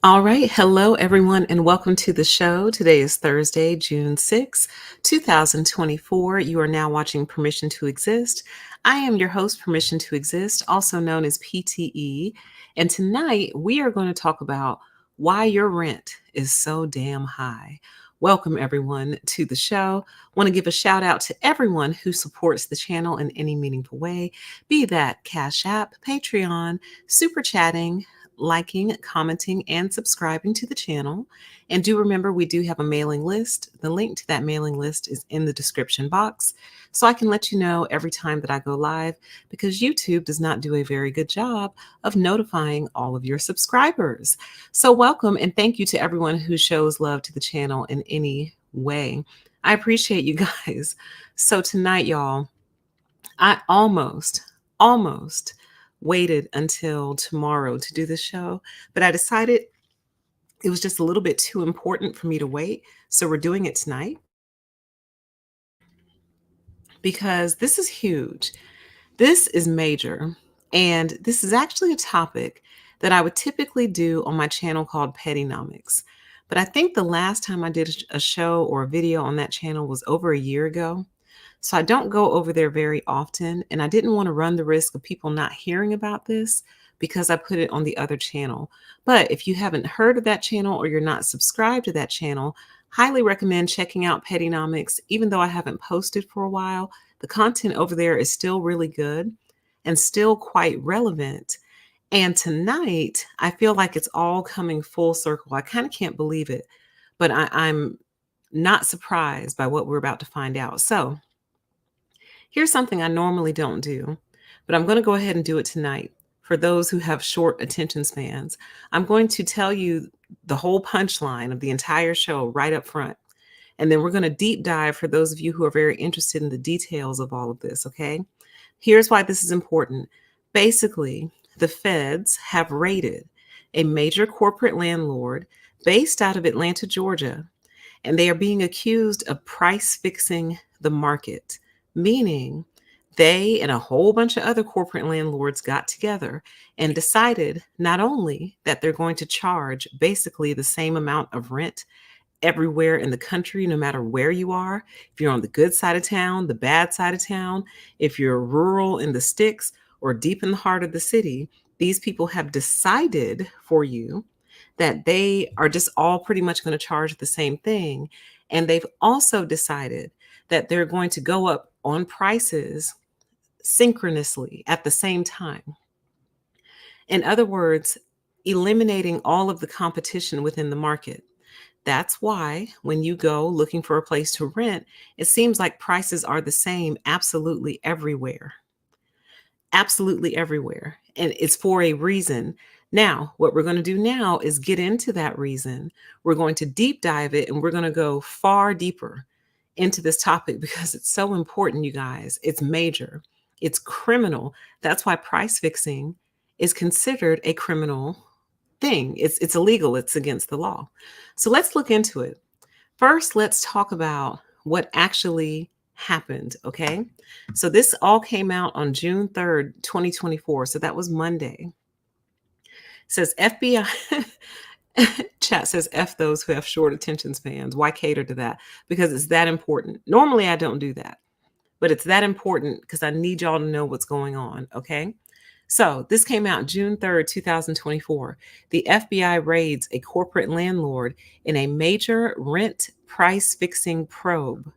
All right. Hello, everyone, and welcome to the show. Today is Thursday, June 6, 2024. You are now watching Permission to Exist. I am your host, Permission to Exist, also known as PTE. And tonight we are going to talk about why your rent is so damn high. Welcome, everyone, to the show. Want to give a shout out to everyone who supports the channel in any meaningful way, be that CashApp, Patreon, super chatting, liking, commenting, and subscribing to the channel. And do remember, we do have a mailing list. The link to that mailing list is in the description box, so I can let you know every time that I go live, because YouTube does not do a very good job of notifying all of your subscribers. So welcome, and thank you to everyone who shows love to the channel in any way. I appreciate you guys. So tonight, y'all, I almost waited until tomorrow to do the show, but I decided it was just a little bit too important for me to wait. So we're doing it tonight because this is huge. This is major. And this is actually a topic that I would typically do on my channel called Pettynomics. But I think the last time I did a show or a video on that channel was over a year ago. So I don't go over there very often, and I didn't want to run the risk of people not hearing about this because I put it on the other channel. But if you haven't heard of that channel or you're not subscribed to that channel, highly recommend checking out Pettynomics. Even though I haven't posted for a while, the content over there is still really good and still quite relevant. And tonight, I feel like it's all coming full circle. I kind of can't believe it, but I'm not surprised by what we're about to find out. So here's something I normally don't do, but I'm going to go ahead and do it tonight. For those who have short attention spans, I'm going to tell you the whole punchline of the entire show right up front. And then we're going to deep dive for those of you who are very interested in the details of all of this, okay? Here's why this is important. Basically, the feds have raided a major corporate landlord based out of Atlanta, Georgia, and they are being accused of price fixing the market, meaning they and a whole bunch of other corporate landlords got together and decided not only that they're going to charge basically the same amount of rent everywhere in the country, no matter where you are, if you're on the good side of town, the bad side of town, if you're rural in the sticks or deep in the heart of the city, these people have decided for you that they are just all pretty much going to charge the same thing. And they've also decided that they're going to go up on prices synchronously at the same time. In other words, eliminating all of the competition within the market. That's why when you go looking for a place to rent, it seems like prices are the same absolutely everywhere. Absolutely everywhere. And it's for a reason. Now, what we're going to do now is get into that reason. We're going to deep dive it, and we're going to go far deeper into this topic because it's so important, you guys. It's major. It's criminal. That's why price fixing is considered a criminal thing. It's illegal. It's against the law. So let's look into it. First, let's talk about what actually happened, okay? So this all came out on June 3rd, 2024. So that was Monday. It says FBI chat says F those who have short attention spans. Why cater to that? Because it's that important. Normally I don't do that, but it's that important because I need y'all to know what's going on, okay? So this came out June 3rd, 2024. The FBI raids a corporate landlord in a major rent price fixing probe.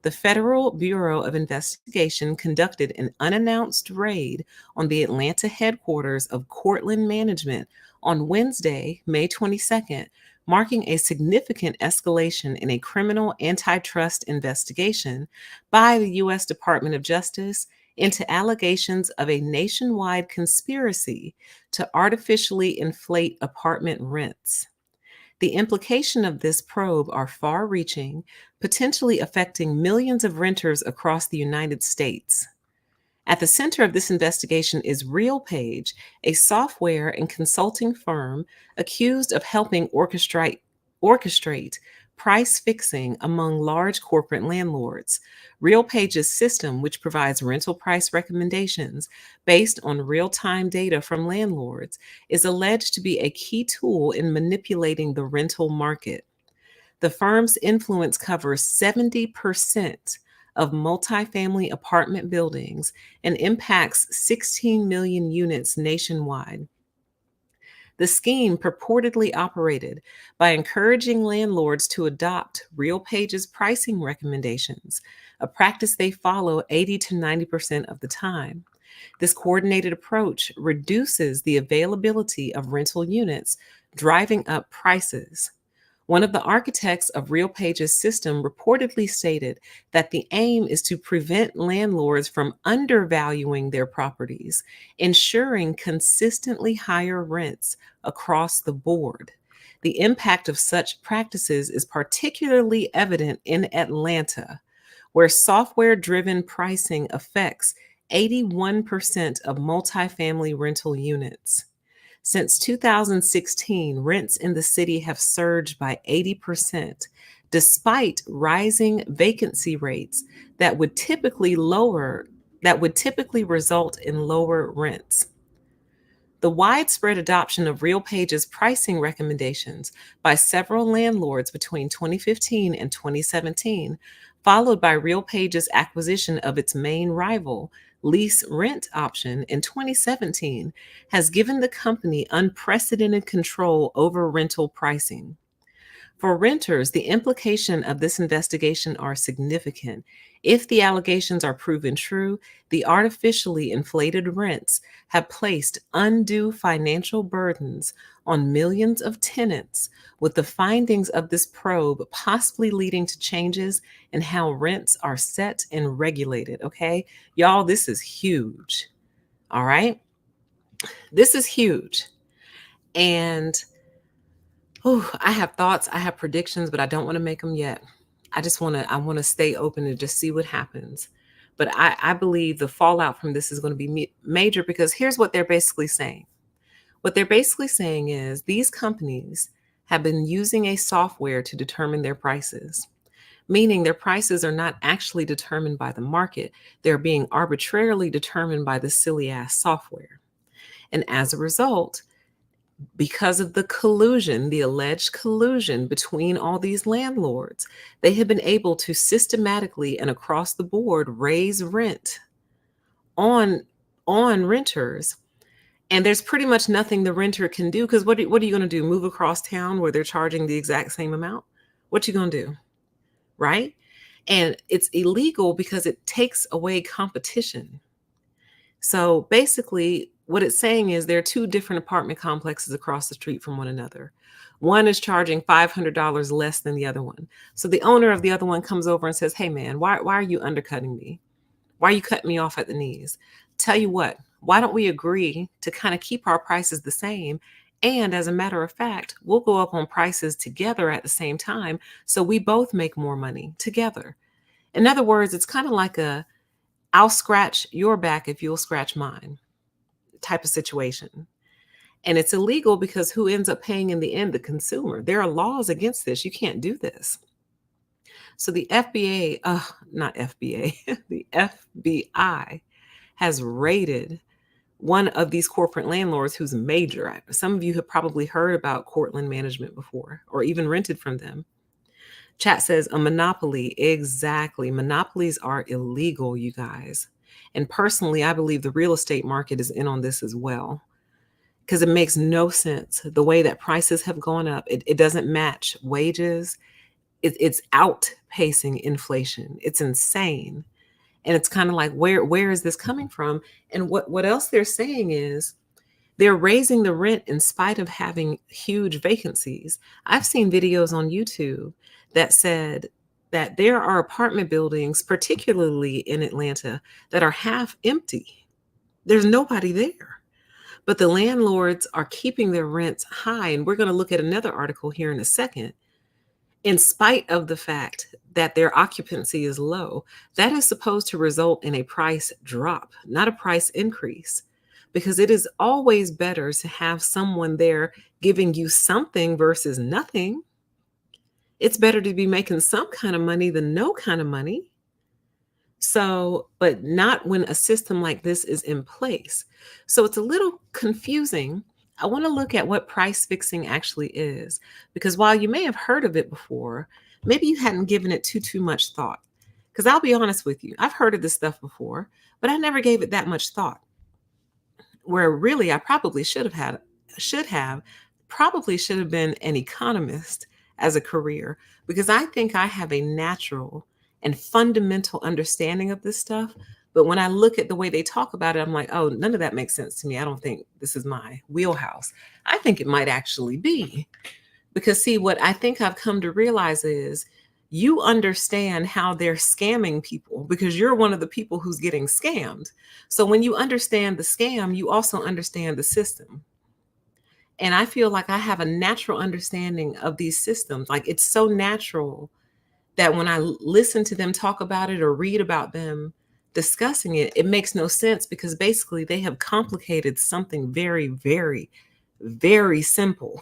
The Federal Bureau of Investigation conducted an unannounced raid on the Atlanta headquarters of Cortland Management on Wednesday, May 22nd, marking a significant escalation in a criminal antitrust investigation by the U.S. Department of Justice into allegations of a nationwide conspiracy to artificially inflate apartment rents. The implications of this probe are far reaching, potentially affecting millions of renters across the United States. At the center of this investigation is RealPage, a software and consulting firm accused of helping orchestrate price fixing among large corporate landlords. RealPage's system, which provides rental price recommendations based on real time data from landlords, is alleged to be a key tool in manipulating the rental market. The firm's influence covers 70% of multifamily apartment buildings and impacts 16 million units nationwide. The scheme purportedly operated by encouraging landlords to adopt RealPage's pricing recommendations, a practice they follow 80 to 90% of the time. This coordinated approach reduces the availability of rental units, driving up prices. One of the architects of RealPage's system reportedly stated that the aim is to prevent landlords from undervaluing their properties, ensuring consistently higher rents across the board. The impact of such practices is particularly evident in Atlanta, where software driven pricing affects 81% of multifamily rental units. Since 2016, rents in the city have surged by 80%, despite rising vacancy rates that would typically result in lower rents. The widespread adoption of RealPage's pricing recommendations by several landlords between 2015 and 2017, followed by RealPage's acquisition of its main rival, Lease Rent Option, in 2017, has given the company unprecedented control over rental pricing. For renters, the implication of this investigation are significant. If the allegations are proven true, the artificially inflated rents have placed undue financial burdens on millions of tenants, with the findings of this probe possibly leading to changes in how rents are set and regulated. Okay, y'all, this is huge. All right, this is huge. And I have thoughts, I have predictions, but I don't want to make them yet. I want to stay open and just see what happens. But I believe the fallout from this is going to be major, because here's what they're basically saying. What they're basically saying is these companies have been using a software to determine their prices, meaning their prices are not actually determined by the market. They're being arbitrarily determined by the silly ass software. And as a result, because of the collusion, the alleged collusion between all these landlords, they have been able to systematically and across the board raise rent on renters. And there's pretty much nothing the renter can do, because what are you going to do? Move across town where they're charging the exact same amount? What you going to do? Right? And it's illegal because it takes away competition. So basically, what it's saying is there are two different apartment complexes across the street from one another. One is charging $500 less than the other one. So the owner of the other one comes over and says, "Hey man, why are you undercutting me? Why are you cutting me off at the knees? Tell you what, why don't we agree to kind of keep our prices the same? And as a matter of fact, we'll go up on prices together at the same time, so we both make more money together." In other words, it's kind of like I'll scratch your back if you'll scratch mine type of situation. And it's illegal because who ends up paying in the end? The consumer. There are laws against this. You can't do this. So the FBA, not FBA, the FBI has raided one of these corporate landlords who's major. Some of you have probably heard about Cortland Management before, or even rented from them. Chat says a monopoly. Exactly. Monopolies are illegal, you guys. And personally, I believe the real estate market is in on this as well, because it makes no sense. The way that prices have gone up, it doesn't match wages. It's outpacing inflation. It's insane. And it's kind of like, where is this coming from? And what else they're saying is they're raising the rent in spite of having huge vacancies. I've seen videos on YouTube that said that there are apartment buildings, particularly in Atlanta, that are half empty. There's nobody there. But the landlords are keeping their rents high. And we're going to look at another article here in a second. In spite of the fact that their occupancy is low, that is supposed to result in a price drop, not a price increase, because it is always better to have someone there giving you something versus nothing. It's better to be making some kind of money than no kind of money. So, but not when a system like this is in place. So it's a little confusing. I want to look at what price fixing actually is, because while you may have heard of it before, maybe you hadn't given it too much thought. Because I'll be honest with you, I've heard of this stuff before, but I never gave it that much thought. Where really I probably should have probably should have been an economist as a career, because I think I have a natural and fundamental understanding of this stuff. But when I look at the way they talk about it, I'm like, oh, none of that makes sense to me. I don't think this is my wheelhouse. I think it might actually be. Because, see, what I think I've come to realize is you understand how they're scamming people because you're one of the people who's getting scammed. So when you understand the scam, you also understand the system. And I feel like I have a natural understanding of these systems. Like, it's so natural that when I listen to them talk about it or read about them discussing it, it makes no sense because basically they have complicated something very, very, very simple.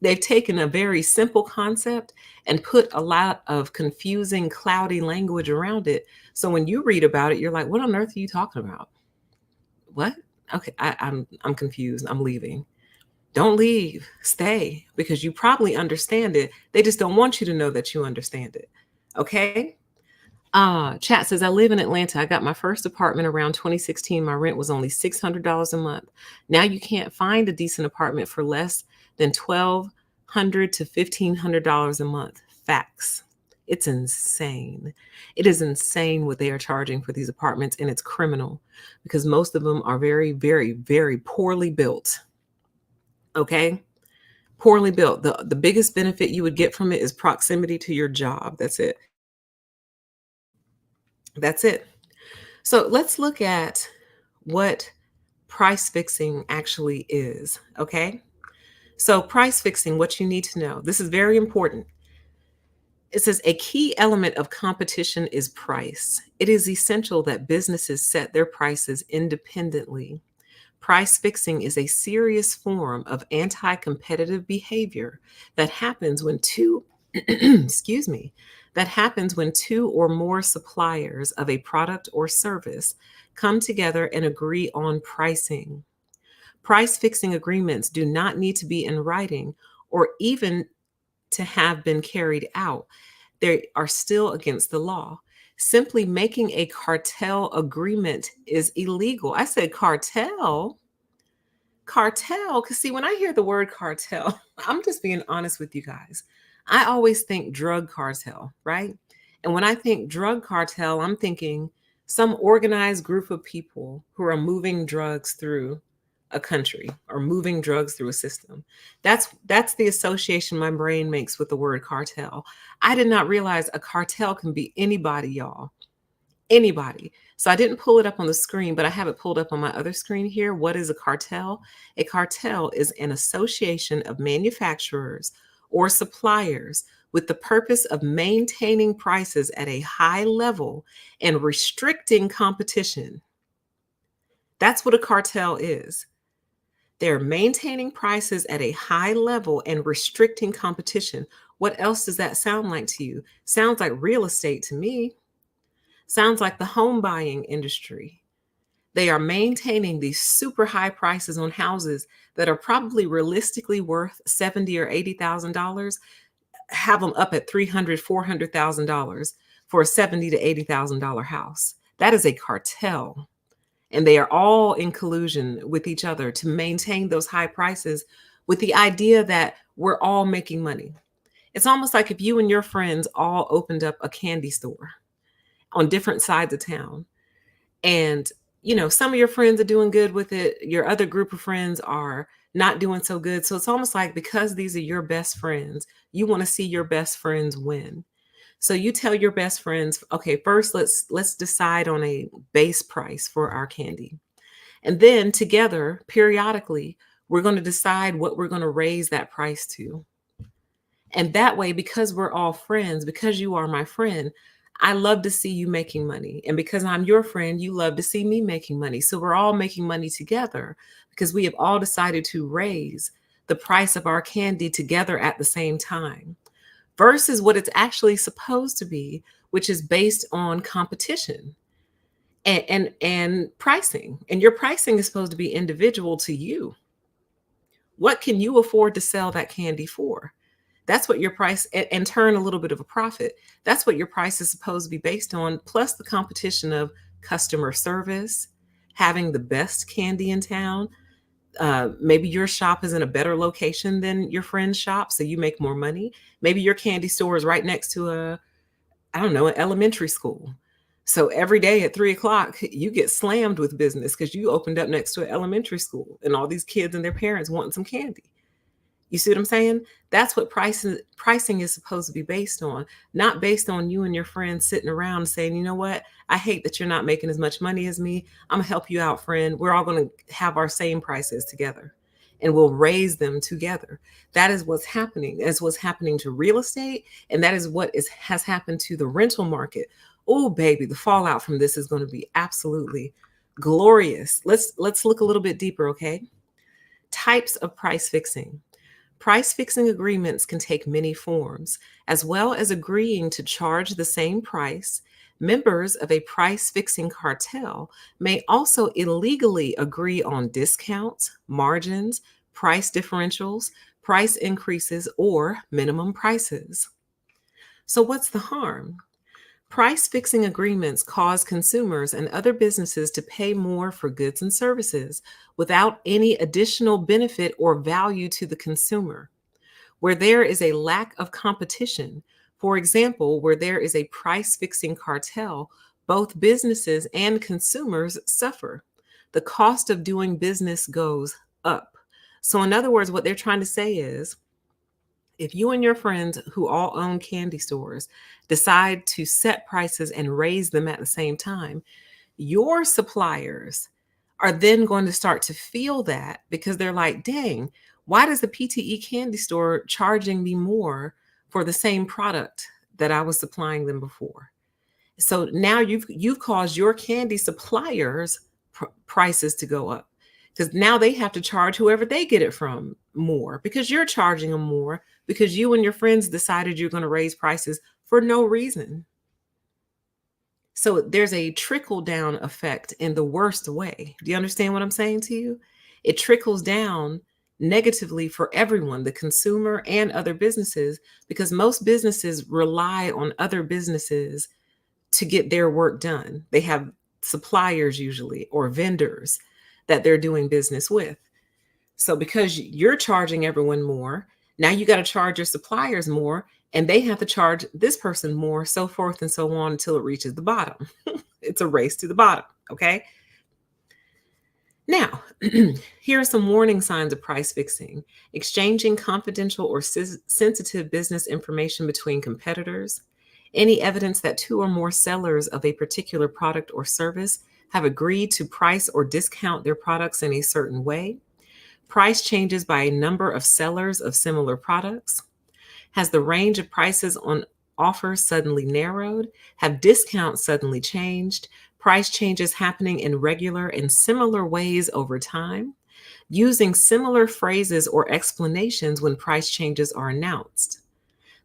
They've taken a very simple concept and put a lot of confusing, cloudy language around it. So when you read about it, you're like, what on earth are you talking about? What? Okay, I'm confused. I'm leaving. Don't leave. Stay, because you probably understand it. They just don't want you to know that you understand it. Okay? Chat says, I live in Atlanta. I got my first apartment around 2016. My rent was only $600 a month. Now you can't find a decent apartment for less than $1,200 to $1,500 a month. Facts. It's insane. It is insane what they are charging for these apartments, and it's criminal because most of them are very, very, very poorly built. Okay? Poorly built. The biggest benefit you would get from it is proximity to your job. That's it. That's it. So let's look at what price fixing actually is. Okay. So, price fixing, what you need to know, this is very important. It says a key element of competition is price. It is essential that businesses set their prices independently. Price fixing is a serious form of anti-competitive behavior that happens when two excuse me, that happens when two or more suppliers of a product or service come together and agree on pricing. Price fixing agreements do not need to be in writing or even to have been carried out. They are still against the law. Simply making a cartel agreement is illegal. I said cartel. Cartel, because see, when I hear the word cartel, I'm just being honest with you guys. I always think drug cartel, right? And when I think drug cartel, I'm thinking some organized group of people who are moving drugs through a country or moving drugs through a system. That's the association my brain makes with the word cartel. I did not realize a cartel can be anybody, y'all. Anybody. So I didn't pull it up on the screen, but I have it pulled up on my other screen here. What is a cartel? A cartel is an association of manufacturers or suppliers with the purpose of maintaining prices at a high level and restricting competition. That's what a cartel is. They're maintaining prices at a high level and restricting competition. What else does that sound like to you? Sounds like real estate to me. Sounds like the home buying industry. They are maintaining these super high prices on houses that are probably realistically worth $70,000 or $80,000. Have them up at $300,000, $400,000 for a $70,000 to $80,000 house. That is a cartel. And they are all in collusion with each other to maintain those high prices with the idea that we're all making money. It's almost like if you and your friends all opened up a candy store on different sides of town. And, some of your friends are doing good with it. Your other group of friends are not doing so good. So it's almost like because these are your best friends, you want to see your best friends win. So you tell your best friends, okay, first let's decide on a base price for our candy. And then together, periodically, we're going to decide what we're going to raise that price to. And that way, because we're all friends, because you are my friend, I love to see you making money. And because I'm your friend, you love to see me making money. So we're all making money together because we have all decided to raise the price of our candy together at the same time. versus what it's actually supposed to be, which is based on competition and pricing. And your pricing is supposed to be individual to you. What can you afford to sell that candy for? That's what your price and turn a little bit of a profit. That's what your price is supposed to be based on, plus the competition of customer service, having the best candy in town. Maybe your shop is in a better location than your friend's shop, so you make more money. Maybe your candy store is right next to I don't know, an elementary school. So every day at 3 o'clock, you get slammed with business because you opened up next to an elementary school and all these kids and their parents wanting some candy. You see what I'm saying? That's what pricing is supposed to be based on, not based on you and your friends sitting around saying, you know what? I hate that you're not making as much money as me. I'm gonna help you out, friend. We're all gonna have our same prices together and we'll raise them together. That is what's happening. That's what's happening to real estate, and that is what has happened to the rental market. Oh, baby, the fallout from this is going to be absolutely glorious. Let's look a little bit deeper, okay? Types of price fixing. Price fixing agreements can take many forms. As well as agreeing to charge the same price, members of a price fixing cartel may also illegally agree on discounts, margins, price differentials, price increases, or minimum prices. So, what's the harm? Price fixing agreements cause consumers and other businesses to pay more for goods and services without any additional benefit or value to the consumer. Where there is a lack of competition, for example, where there is a price fixing cartel, both businesses and consumers suffer. The cost of doing business goes up. So, in other words, what they're trying to say is if you and your friends who all own candy stores decide to set prices and raise them at the same time, your suppliers are then going to start to feel that because they're like, dang, why does the PTE candy store charging me more for the same product that I was supplying them before? So now you've caused your candy suppliers prices to go up because now they have to charge whoever they get it from more because you're charging them more because you and your friends decided you're going to raise prices for no reason. So there's a trickle down effect in the worst way. Do you understand what I'm saying to you? It trickles down negatively for everyone, the consumer and other businesses, because most businesses rely on other businesses to get their work done. They have suppliers usually or vendors that they're doing business with. So because you're charging everyone more, now you got to charge your suppliers more and they have to charge this person more, so forth and so on until it reaches the bottom. It's a race to the bottom, okay? Now, here are some warning signs of price fixing. Exchanging confidential or sensitive business information between competitors. Any evidence that two or more sellers of a particular product or service have agreed to price or discount their products in a certain way. Price changes by a number of sellers of similar products. Has the range of prices on offers suddenly narrowed? Have discounts suddenly changed? Price changes happening in regular and similar ways over time? Using similar phrases or explanations when price changes are announced.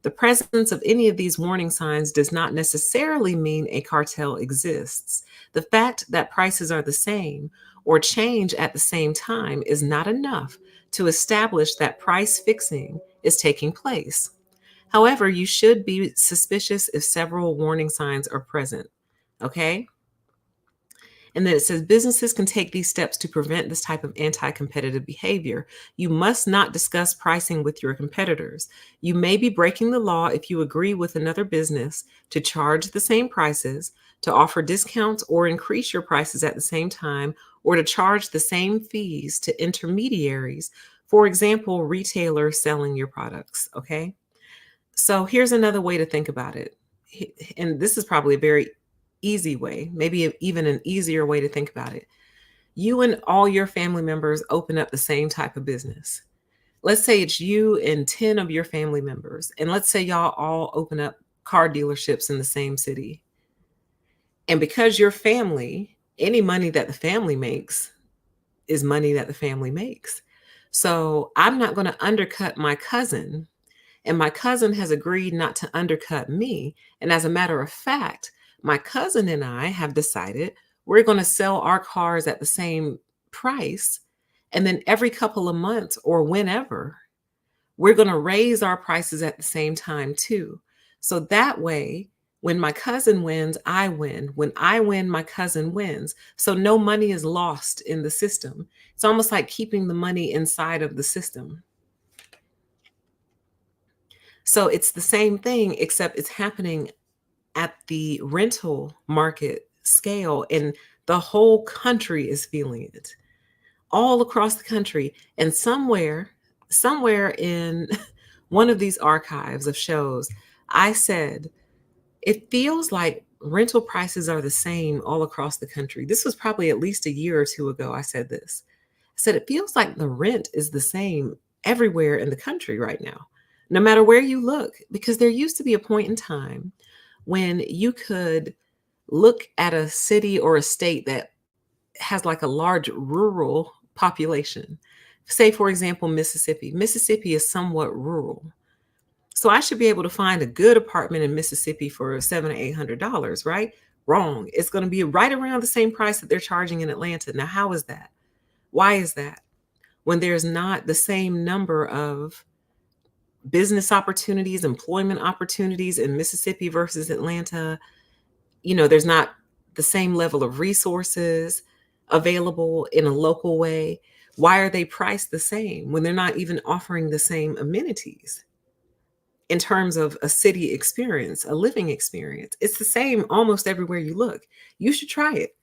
The presence of any of these warning signs does not necessarily mean a cartel exists. The fact that prices are the same or change at the same time is not enough to establish that price fixing is taking place. However, you should be suspicious if several warning signs are present. Okay? And then it says businesses can take these steps to prevent this type of anti-competitive behavior. You must not discuss pricing with your competitors. You may be breaking the law if you agree with another business to charge the same prices, to offer discounts or increase your prices at the same time, or to charge the same fees to intermediaries, for example, retailers selling your products, okay? So here's another way to think about it. And this is probably a very easy way, maybe even an easier way to think about it. You and all your family members open up the same type of business. Let's say it's you and 10 of your family members. And let's say y'all all open up car dealerships in the same city. And because your family, any money that the family makes is money that the family makes. So I'm not going to undercut my cousin And my cousin has agreed not to undercut me. And as a matter of fact, my cousin and I have decided we're going to sell our cars at the same price. And then every couple of months or whenever, we're going to raise our prices at the same time too. So that way, when my cousin wins, I win. When I win, my cousin wins. So no money is lost in the system. It's almost like keeping the money inside of the system. So it's the same thing, except it's happening at the rental market scale, and the whole country is feeling it all across the country. And somewhere in one of these archives of shows, I said, it feels like rental prices are the same all across the country. This was probably at least a year or two ago. I said this. I said, it feels like the rent is the same everywhere in the country right now, no matter where you look, because there used to be a point in time when you could look at a city or a state that has like a large rural population. Say, for example, Mississippi. Mississippi is somewhat rural. So I should be able to find a good apartment in Mississippi for $700 or $800, right? Wrong. It's going to be right around the same price that they're charging in Atlanta. Now, how is that? Why is that? When there's not the same number of business opportunities, employment opportunities in Mississippi versus Atlanta, there's not the same level of resources available in a local way. Why are they priced the same when they're not even offering the same amenities in terms of a city experience, a living experience? It's the same almost everywhere you look. You should try it.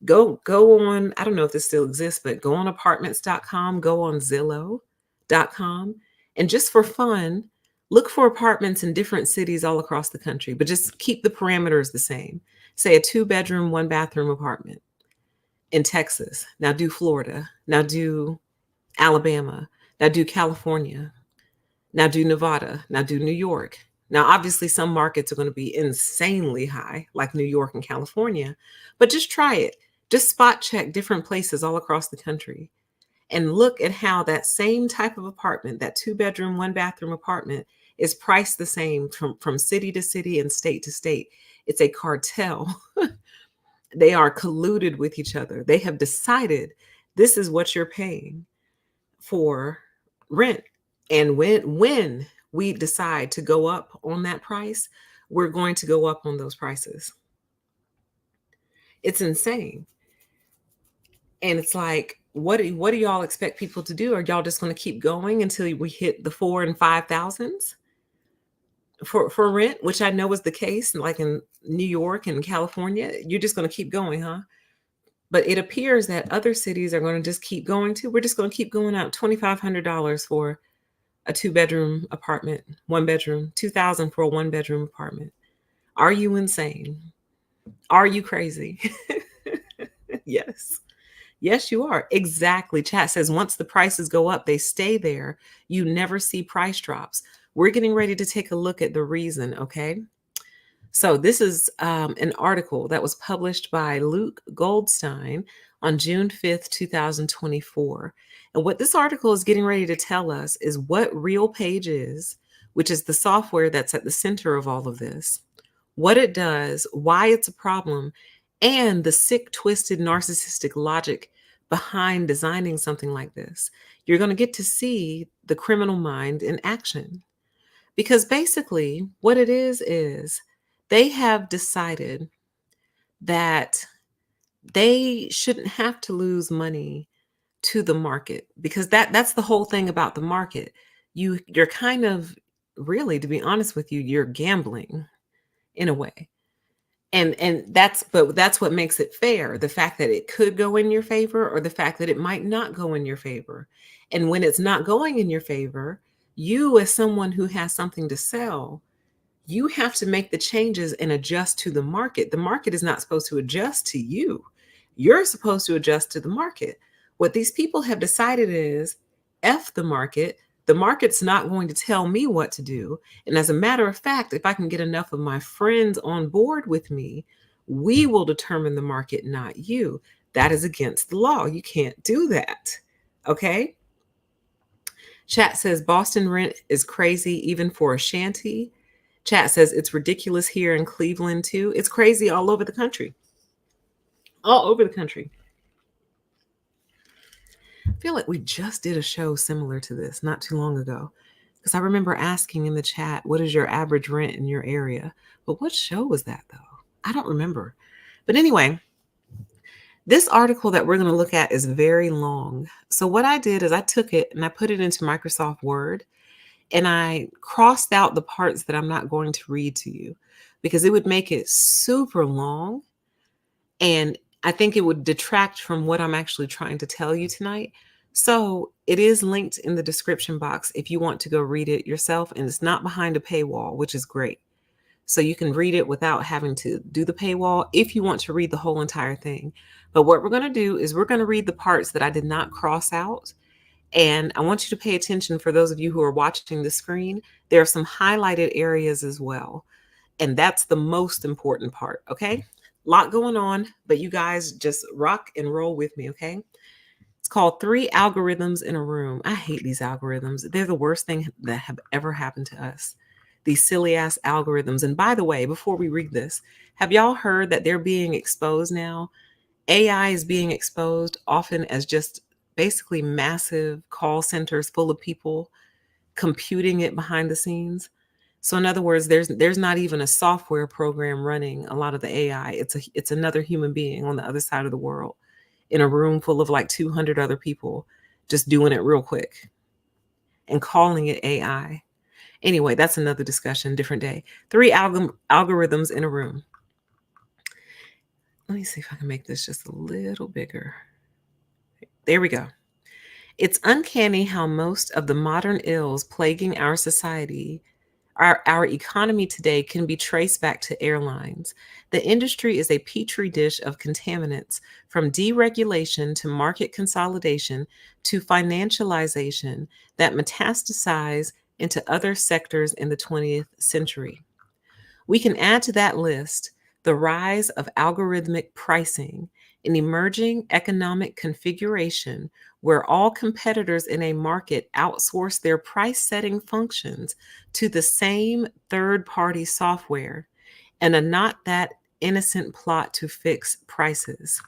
Go on, I don't know if this still exists, but go on apartments.com, go on Zillow.com, and just for fun, look for apartments in different cities all across the country, but just keep the parameters the same. Say a 2-bedroom, 1-bathroom apartment in Texas. Now do Florida. Now do Alabama. Now do California. Now do Nevada. Now do New York. Now, obviously, some markets are going to be insanely high, like New York and California, but just try it. Just spot check different places all across the country and look at how that same type of apartment, that 2-bedroom, 1-bathroom apartment, is priced the same from city to city and state to state. It's a cartel. They are colluded with each other. They have decided this is what you're paying for rent. And when we decide to go up on that price, we're going to go up on those prices. It's insane. And it's like, what do y'all expect people to do? Are y'all just going to keep going until we hit the 4 and 5,000s for rent, which I know is the case, like in New York and California? You're just going to keep going, huh? But it appears that other cities are going to just keep going too. We're just going to keep going out $2,500 for a 2-bedroom apartment, 1-bedroom, $2,000 for a 1-bedroom apartment. Are you insane? Are you crazy? Yes. Yes, you are. Exactly. Chat says once the prices go up, they stay there. You never see price drops. We're getting ready to take a look at the reason, okay? So this is an article that was published by Luke Goldstein on June 5th, 2024. And what this article is getting ready to tell us is what RealPage is, which is the software that's at the center of all of this, what it does, why it's a problem, and the sick, twisted, narcissistic logic behind designing something like this. You're going to get to see the criminal mind in action. Because basically, what it is they have decided that they shouldn't have to lose money to the market, because that's the whole thing about the market. You're kind of, really, to be honest with you, you're gambling in a way. And that's what makes it fair. The fact that it could go in your favor or the fact that it might not go in your favor. And when it's not going in your favor, you, as someone who has something to sell, you have to make the changes and adjust to the market. The market is not supposed to adjust to you. You're supposed to adjust to the market. What these people have decided is, F the market. The market's not going to tell me what to do. And as a matter of fact, if I can get enough of my friends on board with me, we will determine the market, not you. That is against the law. You can't do that. Okay? Chat says Boston rent is crazy even for a shanty. Chat says it's ridiculous here in Cleveland too. It's crazy all over the country. All over the country. I feel like we just did a show similar to this not too long ago. Because I remember asking in the chat, what is your average rent in your area? But what show was that though? I don't remember. But anyway, this article that we're going to look at is very long. So what I did is I took it and I put it into Microsoft Word and I crossed out the parts that I'm not going to read to you because it would make it super long. And I think it would detract from what I'm actually trying to tell you tonight. So it is linked in the description box if you want to go read it yourself. And it's not behind a paywall, which is great. So you can read it without having to do the paywall if you want to read the whole entire thing. But what we're going to do is we're going to read the parts that I did not cross out. And I want you to pay attention for those of you who are watching the screen. There are some highlighted areas as well. And that's the most important part, okay? Lot going on, but you guys just rock and roll with me, okay? It's called Three Algorithms in a Room. I hate these algorithms. They're the worst thing that have ever happened to us. These silly ass algorithms. And by the way, before we read this, have y'all heard that they're being exposed now? AI is being exposed often as just basically massive call centers full of people computing it behind the scenes. So in other words, there's not even a software program running a lot of the AI. It's another human being on the other side of the world in a room full of like 200 other people just doing it real quick and calling it AI. Anyway, that's another discussion, different day. Three algorithms in a room. Let me see if I can make this just a little bigger. There we go. It's uncanny how most of the modern ills plaguing our society, our economy today, can be traced back to airlines. The industry is a petri dish of contaminants, from deregulation to market consolidation to financialization that metastasize into other sectors in the 20th century. We can add to that list the rise of algorithmic pricing, an emerging economic configuration where all competitors in a market outsource their price setting functions to the same third party software, and a not that innocent plot to fix prices.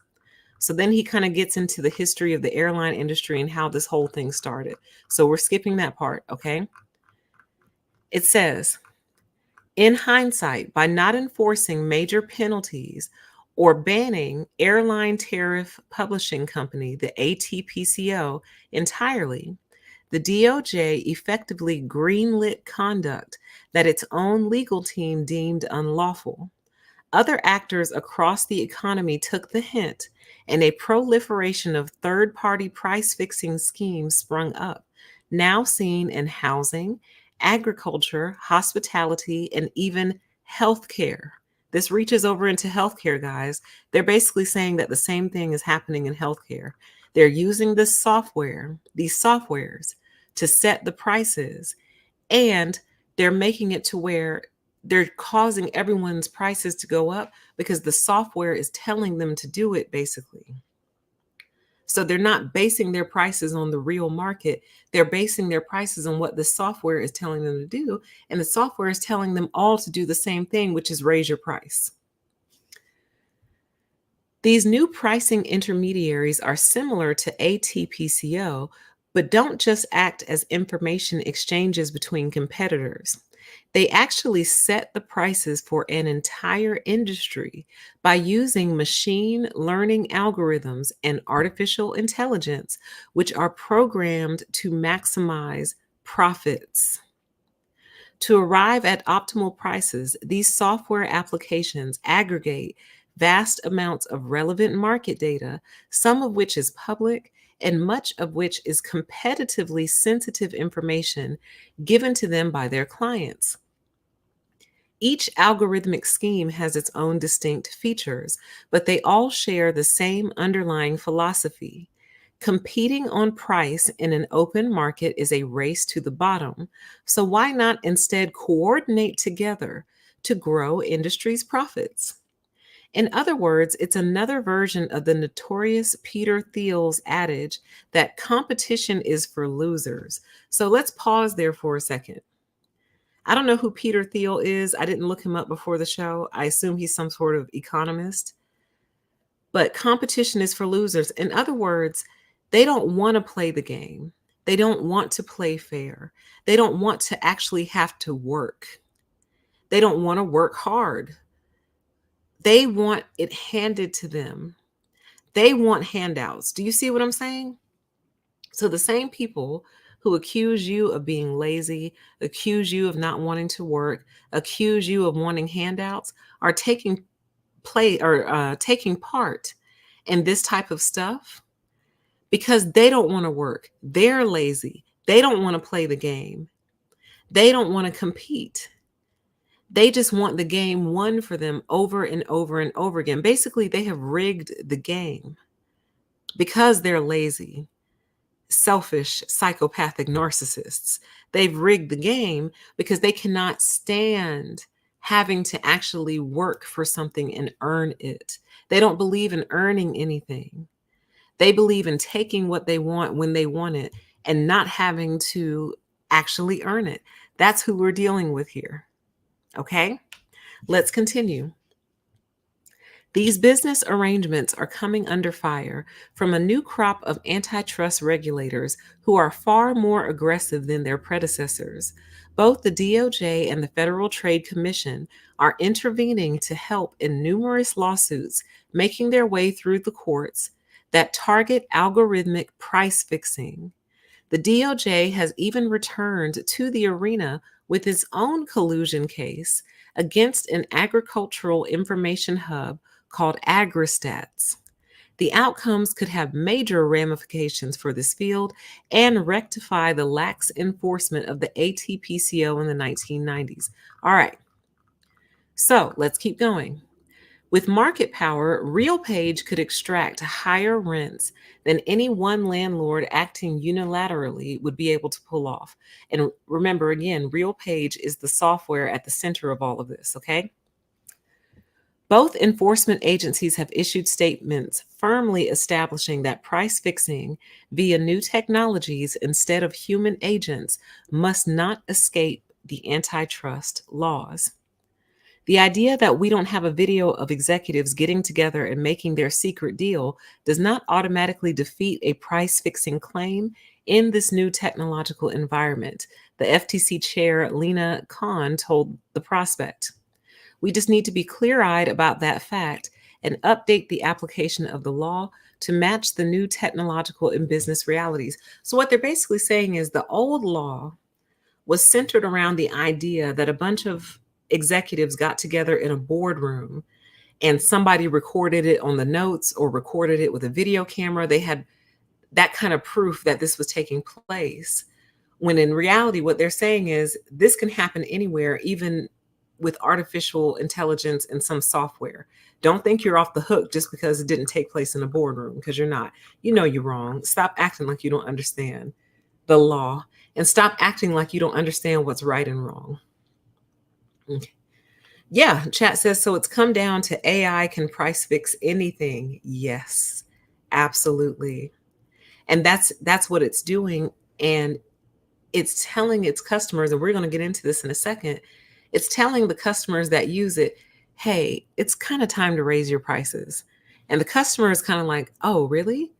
So then he kind of gets into the history of the airline industry and how this whole thing started. So we're skipping that part, okay? It says, in hindsight, by not enforcing major penalties or banning Airline Tariff Publishing Company, the ATPCO, entirely, the DOJ effectively greenlit conduct that its own legal team deemed unlawful. Other actors across the economy took the hint, and a proliferation of third party price fixing schemes sprung up, now seen in housing, agriculture, hospitality, and even healthcare. This reaches over into healthcare, guys. They're basically saying that the same thing is happening in healthcare. They're using this software, these softwares, to set the prices, and they're making it to where they're causing everyone's prices to go up because the software is telling them to do it, basically. So they're not basing their prices on the real market. They're basing their prices on what the software is telling them to do. And the software is telling them all to do the same thing, which is raise your price. These new pricing intermediaries are similar to ATPCO, but don't just act as information exchanges between competitors. They actually set the prices for an entire industry by using machine learning algorithms and artificial intelligence, which are programmed to maximize profits. To arrive at optimal prices, these software applications aggregate vast amounts of relevant market data, some of which is public and much of which is competitively sensitive information given to them by their clients. Each algorithmic scheme has its own distinct features, but they all share the same underlying philosophy. Competing on price in an open market is a race to the bottom, so why not instead coordinate together to grow industry's profits? In other words, it's another version of the notorious Peter Thiel's adage that competition is for losers. So let's pause there for a second. I don't know who Peter Thiel is. I didn't look him up before the show. I assume he's some sort of economist. But competition is for losers. In other words, they don't want to play the game. They don't want to play fair. They don't want to actually have to work. They don't want to work hard. They want it handed to them. They want handouts. Do you see what I'm saying? So the same people who accuse you of being lazy, accuse you of not wanting to work, accuse you of wanting handouts are taking part in this type of stuff because they don't want to work. They're lazy. They don't want to play the game. They don't want to compete. They just want the game won for them over and over and over again. Basically, they have rigged the game because they're lazy, selfish, psychopathic narcissists. They've rigged the game because they cannot stand having to actually work for something and earn it. They don't believe in earning anything. They believe in taking what they want when they want it and not having to actually earn it. That's who we're dealing with here. Okay, let's continue. These business arrangements are coming under fire from a new crop of antitrust regulators who are far more aggressive than their predecessors. Both the DOJ and the Federal Trade Commission are intervening to help in numerous lawsuits making their way through the courts that target algorithmic price fixing. The DOJ has even returned to the arena with its own collusion case against an agricultural information hub called AgriStats. The outcomes could have major ramifications for this field and rectify the lax enforcement of the ATPCO in the 1990s. All right, so let's keep going. With market power, RealPage could extract higher rents than any one landlord acting unilaterally would be able to pull off. And remember, again, RealPage is the software at the center of all of this, okay? Both enforcement agencies have issued statements firmly establishing that price fixing via new technologies instead of human agents must not escape the antitrust laws. The idea that we don't have a video of executives getting together and making their secret deal does not automatically defeat a price fixing claim in this new technological environment, the FTC chair Lena Khan told The Prospect. We just need to be clear-eyed about that fact and update the application of the law to match the new technological and business realities. So what they're basically saying is the old law was centered around the idea that a bunch of executives got together in a boardroom and somebody recorded it on the notes or recorded it with a video camera. They had that kind of proof that this was taking place. When in reality, what they're saying is this can happen anywhere, even with artificial intelligence and some software. Don't think you're off the hook just because it didn't take place in a boardroom, because you're not. You know you're wrong. Stop acting like you don't understand the law and stop acting like you don't understand what's right and wrong. Okay. Yeah, chat says, so it's come down to AI can price fix anything. Yes, absolutely. And that's what it's doing. And it's telling its customers, and we're going to get into this in a second, it's telling the customers that use it, hey, it's kind of time to raise your prices. And the customer is kind of like, oh, really?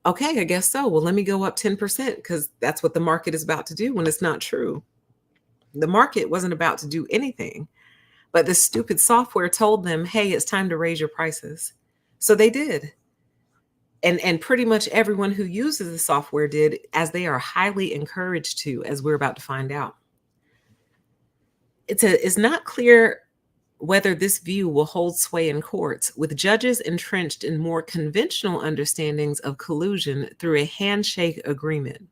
Okay, I guess so. Well, let me go up 10% because that's what the market is about to do, when it's not true. The market wasn't about to do anything, but this stupid software told them, hey, it's time to raise your prices. So they did. And pretty much everyone who uses the software did, as they are highly encouraged to, as we're about to find out. It's not clear whether this view will hold sway in courts, with judges entrenched in more conventional understandings of collusion through a handshake agreement.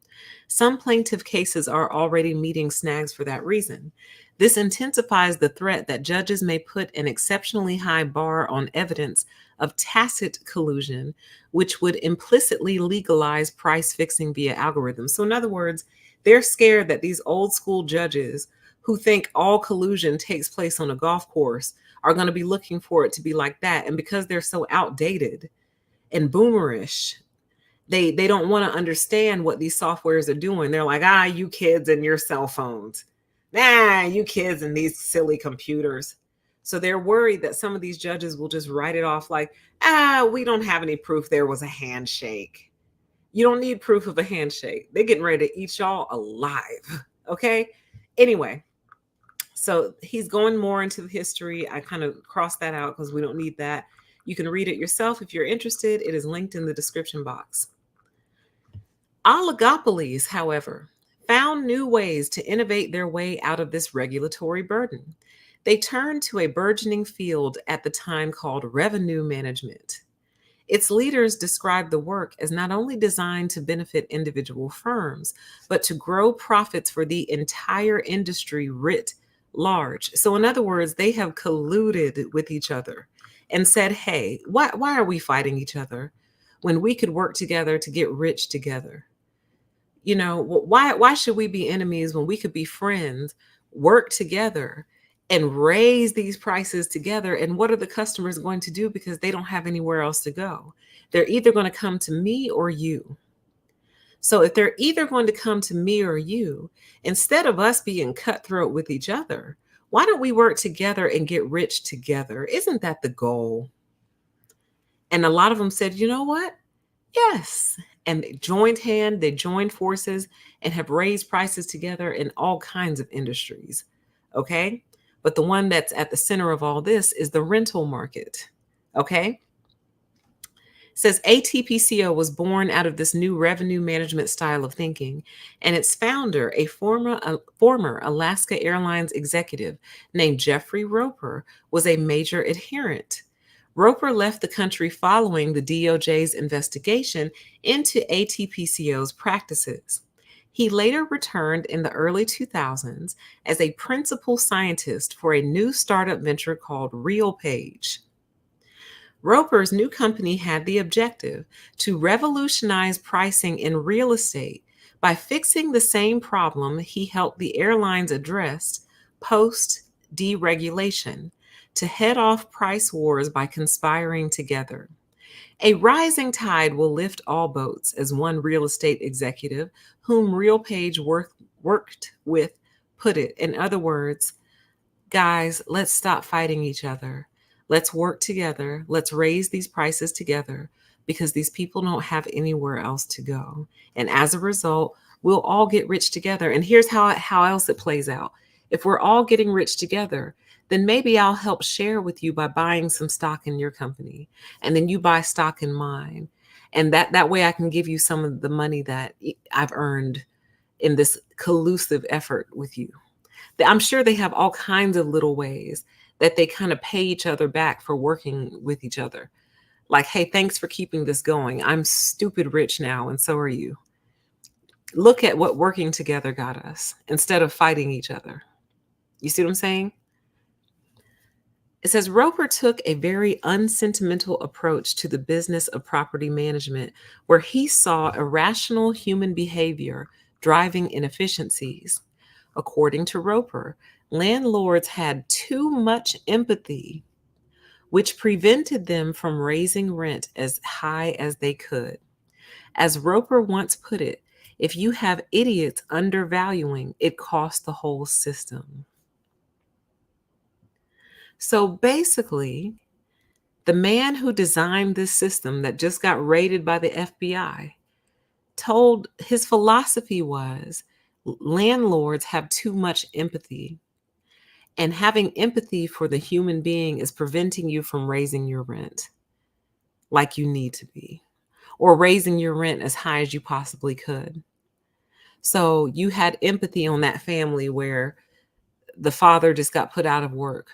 Some plaintiff cases are already meeting snags for that reason. This intensifies the threat that judges may put an exceptionally high bar on evidence of tacit collusion, which would implicitly legalize price fixing via algorithms. So in other words, they're scared that these old school judges who think all collusion takes place on a golf course are going to be looking for it to be like that. And because they're so outdated and boomerish, they don't want to understand what these softwares are doing. They're like, you kids and your cell phones. You kids and these silly computers. So they're worried that some of these judges will just write it off like, we don't have any proof there was a handshake. You don't need proof of a handshake. They're getting ready to eat y'all alive. Okay. Anyway, so he's going more into the history. I kind of crossed that out because we don't need that. You can read it yourself if you're interested. It is linked in the description box. Oligopolies, however, found new ways to innovate their way out of this regulatory burden. They turned to a burgeoning field at the time called revenue management. Its leaders described the work as not only designed to benefit individual firms, but to grow profits for the entire industry writ large. So, in other words, they have colluded with each other and said, hey, why are we fighting each other when we could work together to get rich together? Why should we be enemies when we could be friends, work together, and raise these prices together? And what are the customers going to do because they don't have anywhere else to go? They're either going to come to me or you. So if they're either going to come to me or you, instead of us being cutthroat with each other, why don't we work together and get rich together? Isn't that the goal? And a lot of them said, you know what? Yes. And they joined forces and have raised prices together in all kinds of industries. Okay. But the one that's at the center of all this is the rental market. Okay. It says ATPCO was born out of this new revenue management style of thinking, and its founder, a former Alaska Airlines executive named Jeffrey Roper, was a major adherent. Roper left the country following the DOJ's investigation into ATPCO's practices. He later returned in the early 2000s as a principal scientist for a new startup venture called RealPage. Roper's new company had the objective to revolutionize pricing in real estate by fixing the same problem he helped the airlines address post-deregulation, to head off price wars by conspiring together. A rising tide will lift all boats, as one real estate executive whom RealPage worked with put it. In other words, guys, let's stop fighting each other. Let's work together. Let's raise these prices together because these people don't have anywhere else to go. And as a result, we'll all get rich together. And here's how else it plays out. If we're all getting rich together, then maybe I'll help share with you by buying some stock in your company. And then you buy stock in mine. And that way I can give you some of the money that I've earned in this collusive effort with you. I'm sure they have all kinds of little ways that they kind of pay each other back for working with each other. Like, hey, thanks for keeping this going. I'm stupid rich now, and so are you. Look at what working together got us instead of fighting each other. You see what I'm saying? It says Roper took a very unsentimental approach to the business of property management, where he saw irrational human behavior driving inefficiencies. According to Roper, landlords had too much empathy, which prevented them from raising rent as high as they could. As Roper once put it, if you have idiots undervaluing, it costs the whole system. So basically, the man who designed this system that just got raided by the FBI told his philosophy was landlords have too much empathy. And having empathy for the human being is preventing you from raising your rent like you need to be, or raising your rent as high as you possibly could. So you had empathy on that family where the father just got put out of work,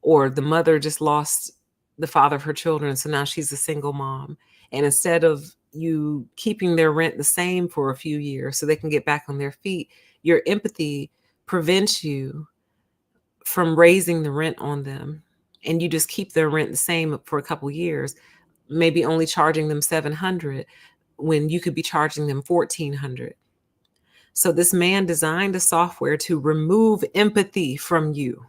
or the mother just lost the father of her children. So now she's a single mom. And instead of you keeping their rent the same for a few years so they can get back on their feet, your empathy prevents you from raising the rent on them. And you just keep their rent the same for a couple years, maybe only charging them $700 when you could be charging them $1,400. So this man designed a software to remove empathy from you.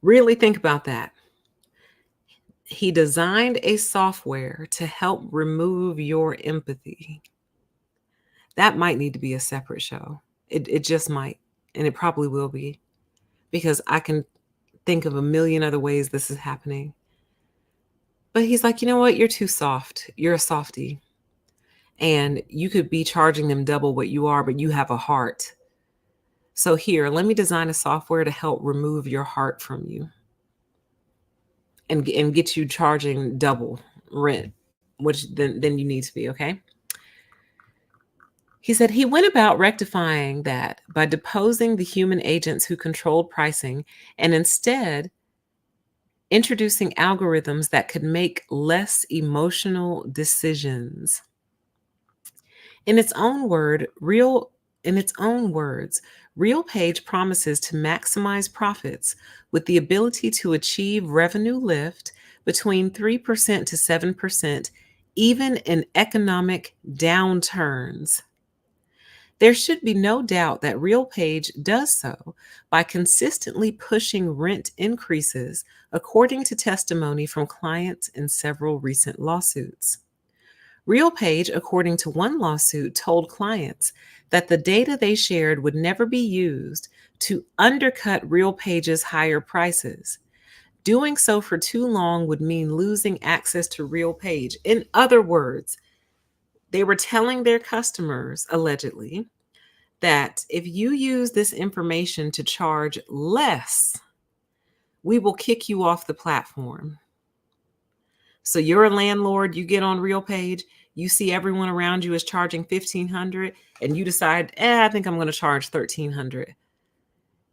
Really think about that. He designed a software to help remove your empathy. That might need to be a separate show. It just might, and it probably will be, because I can think of a million other ways this is happening. But he's like, you know what? You're too soft. You're a softie. And you could be charging them double what you are, but you have a heart. So here, let me design a software to help remove your heart from you and get you charging double rent, which then you need to be, okay? He said he went about rectifying that by deposing the human agents who controlled pricing and instead introducing algorithms that could make less emotional decisions. In its own word, real in its own words, RealPage promises to maximize profits with the ability to achieve revenue lift between 3% to 7%, even in economic downturns. There should be no doubt that RealPage does so by consistently pushing rent increases, according to testimony from clients in several recent lawsuits. RealPage, according to one lawsuit, told clients that the data they shared would never be used to undercut RealPage's higher prices. Doing so for too long would mean losing access to RealPage. In other words, they were telling their customers, allegedly, that if you use this information to charge less, we will kick you off the platform. So you're a landlord, you get on RealPage, you see everyone around you is charging $1,500 and you decide, I think I'm going to charge $1,300.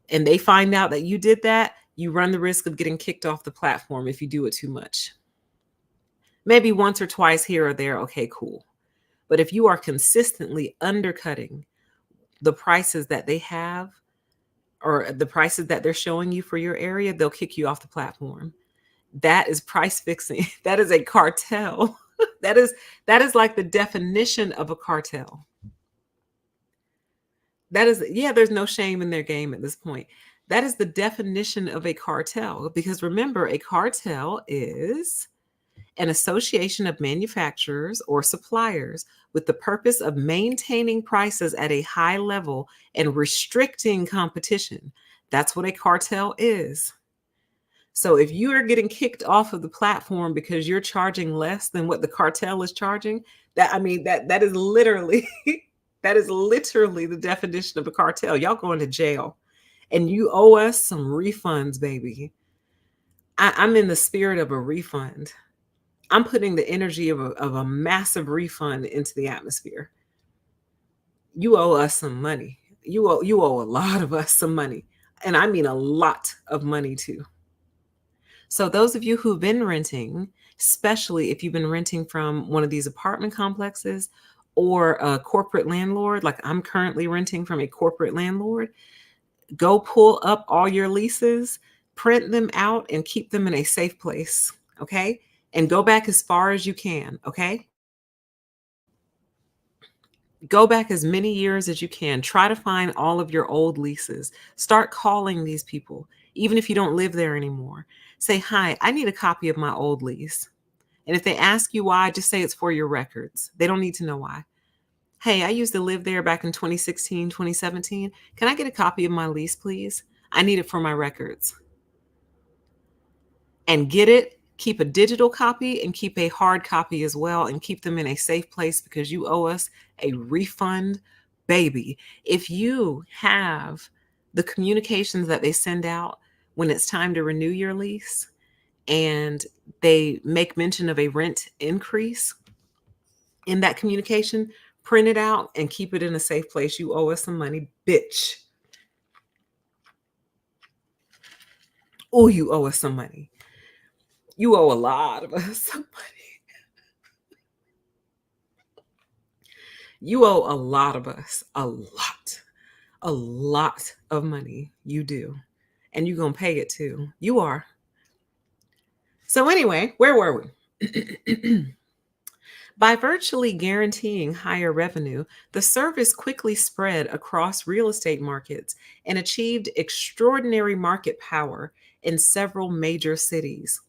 And they find out that you did that, you run the risk of getting kicked off the platform if you do it too much. Maybe once or twice here or there, okay, cool. But if you are consistently undercutting the prices that they have or the prices that they're showing you for your area, they'll kick you off the platform. That is price fixing. That is a cartel. that is like the definition of a cartel. That is, yeah, there's no shame in their game at this point. That is the definition of a cartel, because remember, a cartel is an association of manufacturers or suppliers with the purpose of maintaining prices at a high level and restricting competition. That's what a cartel is. So if you are getting kicked off of the platform because you're charging less than what the cartel is charging, that is literally that is literally the definition of a cartel. Y'all going to jail, and you owe us some refunds, baby. I'm in the spirit of a refund. I'm putting the energy of a massive refund into the atmosphere. You owe us some money. You owe a lot of us some money. And I mean a lot of money too. So those of you who've been renting, especially if you've been renting from one of these apartment complexes or a corporate landlord, like I'm currently renting from a corporate landlord, go pull up all your leases, print them out, and keep them in a safe place, okay? And go back as far as you can, okay? Go back as many years as you can. Try to find all of your old leases. Start calling these people, even if you don't live there anymore. Say, hi, I need a copy of my old lease. And if they ask you why, just say it's for your records. They don't need to know why. Hey, I used to live there back in 2016, 2017. Can I get a copy of my lease, please? I need it for my records. And get it. Keep a digital copy and keep a hard copy as well, and keep them in a safe place, because you owe us a refund, baby. If you have the communications that they send out when it's time to renew your lease and they make mention of a rent increase in that communication, print it out and keep it in a safe place. You owe us some money, bitch. Oh, you owe us some money. You owe a lot of us some money. You owe a lot of us a lot of money. You do. And you're going to pay it too. You are. So anyway, where were we? By virtually guaranteeing higher revenue, the service quickly spread across real estate markets and achieved extraordinary market power in several major cities.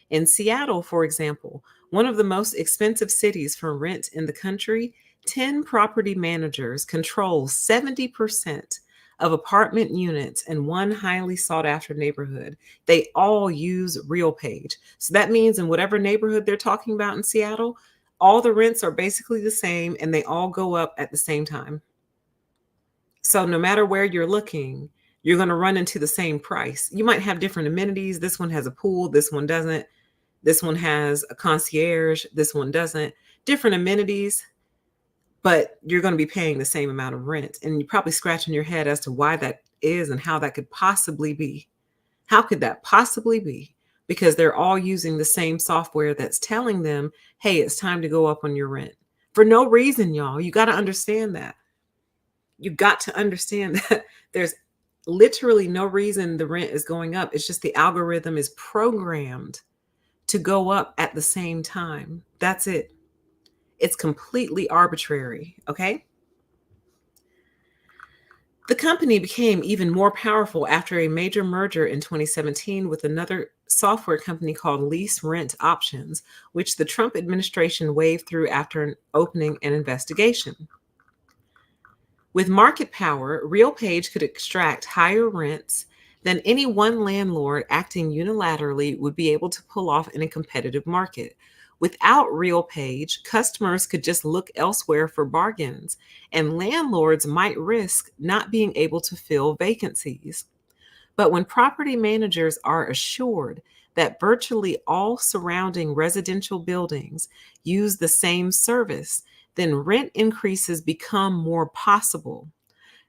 In Seattle, for example, one of the most expensive cities for rent in the country, 10 property managers control 70% of apartment units in one highly sought after neighborhood. They all use RealPage. So that means in whatever neighborhood they're talking about in Seattle, all the rents are basically the same and they all go up at the same time. So no matter where you're looking, you're going to run into the same price. You might have different amenities. This one has a pool, this one doesn't. This one has a concierge, this one doesn't. Different amenities, but you're going to be paying the same amount of rent. And you're probably scratching your head as to why that is and how that could possibly be. How could that possibly be? Because they're all using the same software that's telling them, hey, it's time to go up on your rent. For no reason, y'all. You got to understand that. You got to understand that there's literally no reason the rent is going up. It's just the algorithm is programmed to go up at the same time. That's it. It's completely arbitrary, okay? The company became even more powerful after a major merger in 2017 with another software company called Lease Rent Options, which the Trump administration waved through after opening an investigation. With market power, RealPage could extract higher rents than any one landlord acting unilaterally would be able to pull off in a competitive market. Without RealPage, customers could just look elsewhere for bargains, and landlords might risk not being able to fill vacancies. But when property managers are assured that virtually all surrounding residential buildings use the same service, then rent increases become more possible.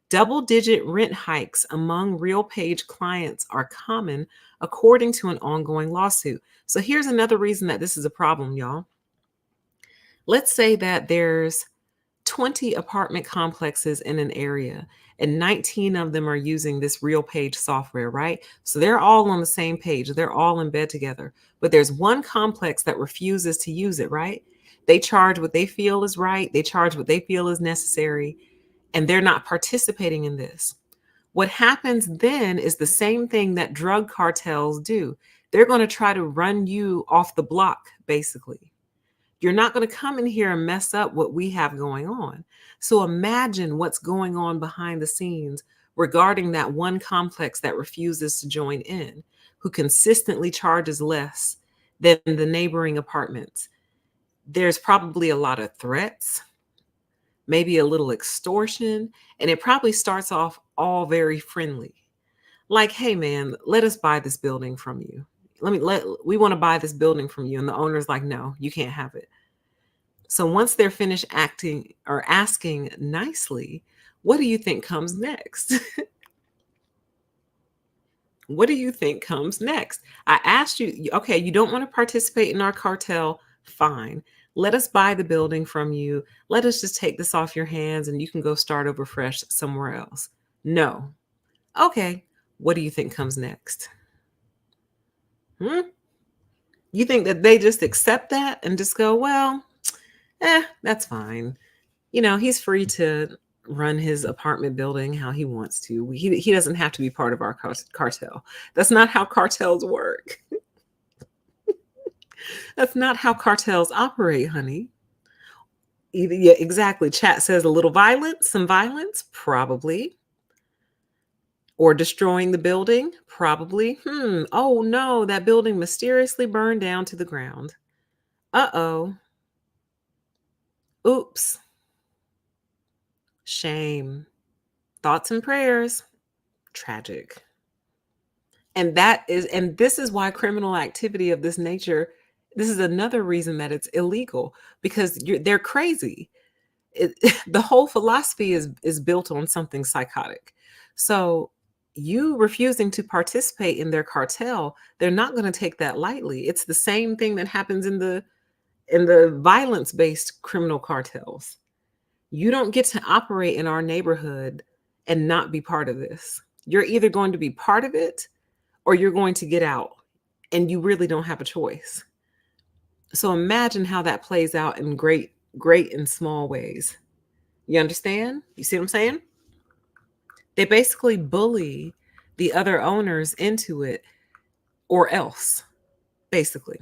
Double-digit rent hikes among RealPage clients are common, according to an ongoing lawsuit. So here's another reason that this is a problem, y'all. Let's say that there's 20 apartment complexes in an area, and 19 of them are using this RealPage software, right? So they're all on the same page. They're all in bed together. But there's one complex that refuses to use it, right? They charge what they feel is right. They charge what they feel is necessary, and they're not participating in this. What happens then is the same thing that drug cartels do. They're going to try to run you off the block, basically. You're not going to come in here and mess up what we have going on. So imagine what's going on behind the scenes regarding that one complex that refuses to join in, who consistently charges less than the neighboring apartments. There's probably a lot of threats, maybe a little extortion, and it probably starts off all very friendly. Like, hey man, let us buy this building from you. We want to buy this building from you. And the owner's like, no, you can't have it. So once they're finished acting or asking nicely, what do you think comes next? What do you think comes next? I asked you, okay, you don't want to participate in our cartel. Fine. Let us buy the building from you. Let us just take this off your hands and you can go start over fresh somewhere else. No. Okay. What do you think comes next? You think that they just accept that and just go, well, that's fine. You know, he's free to run his apartment building how he wants to. He doesn't have to be part of our cartel. That's not how cartels work. That's not how cartels operate, honey. Yeah, exactly. Chat says a little violence, some violence, probably. Or destroying the building, probably. Oh no, that building mysteriously burned down to the ground. Uh-oh. Oops. Shame. Thoughts and prayers. Tragic. And this is why criminal activity of this nature, this is another reason that it's illegal, because they're crazy. The whole philosophy is built on something psychotic. So you refusing to participate in their cartel, they're not going to take that lightly. It's the same thing that happens in the violence-based criminal cartels. You don't get to operate in our neighborhood and not be part of this. You're either going to be part of it or you're going to get out, and you really don't have a choice. So imagine how that plays out in great great in small ways. You understand? You see what I'm saying? They basically bully the other owners into it or else, basically.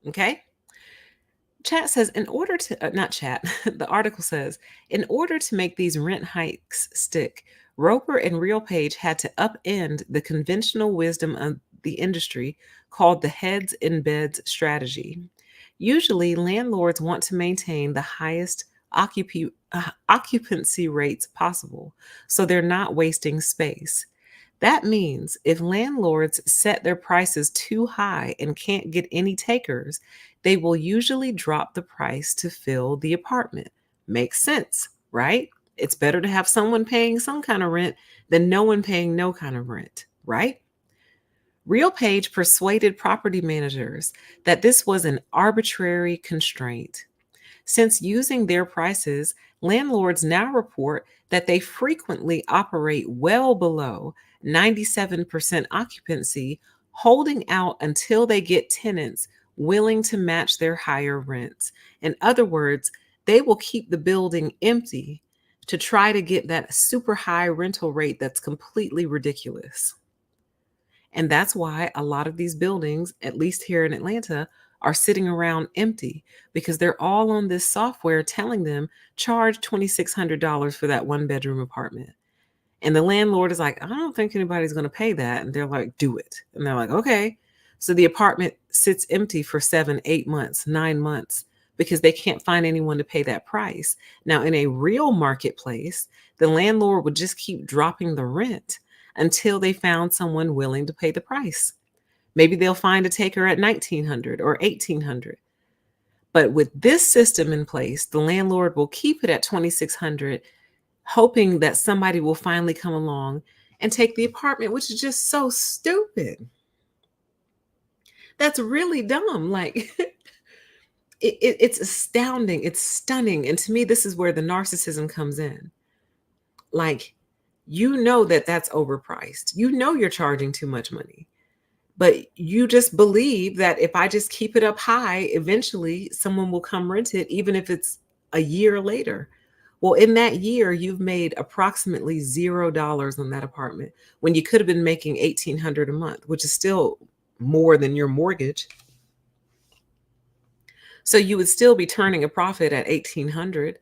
Okay? Chat says, in order to, not chat, the article says, in order to make these rent hikes stick, Roper and RealPage had to upend the conventional wisdom of the industry called the heads in beds strategy. Usually, landlords want to maintain the highest occupancy rates possible, so they're not wasting space. That means if landlords set their prices too high and can't get any takers, they will usually drop the price to fill the apartment. Makes sense, right? It's better to have someone paying some kind of rent than no one paying no kind of rent, right? RealPage persuaded property managers that this was an arbitrary constraint. Since using their prices, landlords now report that they frequently operate well below 97% occupancy, holding out until they get tenants willing to match their higher rents. In other words, they will keep the building empty to try to get that super high rental rate that's completely ridiculous. And that's why a lot of these buildings, at least here in Atlanta, are sitting around empty because they're all on this software telling them charge $2,600 for that one bedroom apartment. And the landlord is like, I don't think anybody's going to pay that. And they're like, do it. And they're like, okay. So the apartment sits empty for 7, 8 months, 9 months because they can't find anyone to pay that price. Now, in a real marketplace, the landlord would just keep dropping the rent until they found someone willing to pay the price. Maybe they'll find a taker at 1900 or 1800. But with this system in place, the landlord will keep it at 2600, hoping that somebody will finally come along and take the apartment, which is just so stupid. That's really dumb. Like, it's astounding. It's stunning. And to me, this is where the narcissism comes in. Like, you know that that's overpriced. You know you're charging too much money. But you just believe that if I just keep it up high, eventually someone will come rent it, even if it's a year later. Well, in that year, you've made approximately $0 on that apartment when you could have been making $1,800 a month, which is still more than your mortgage. So you would still be turning a profit at 1,800,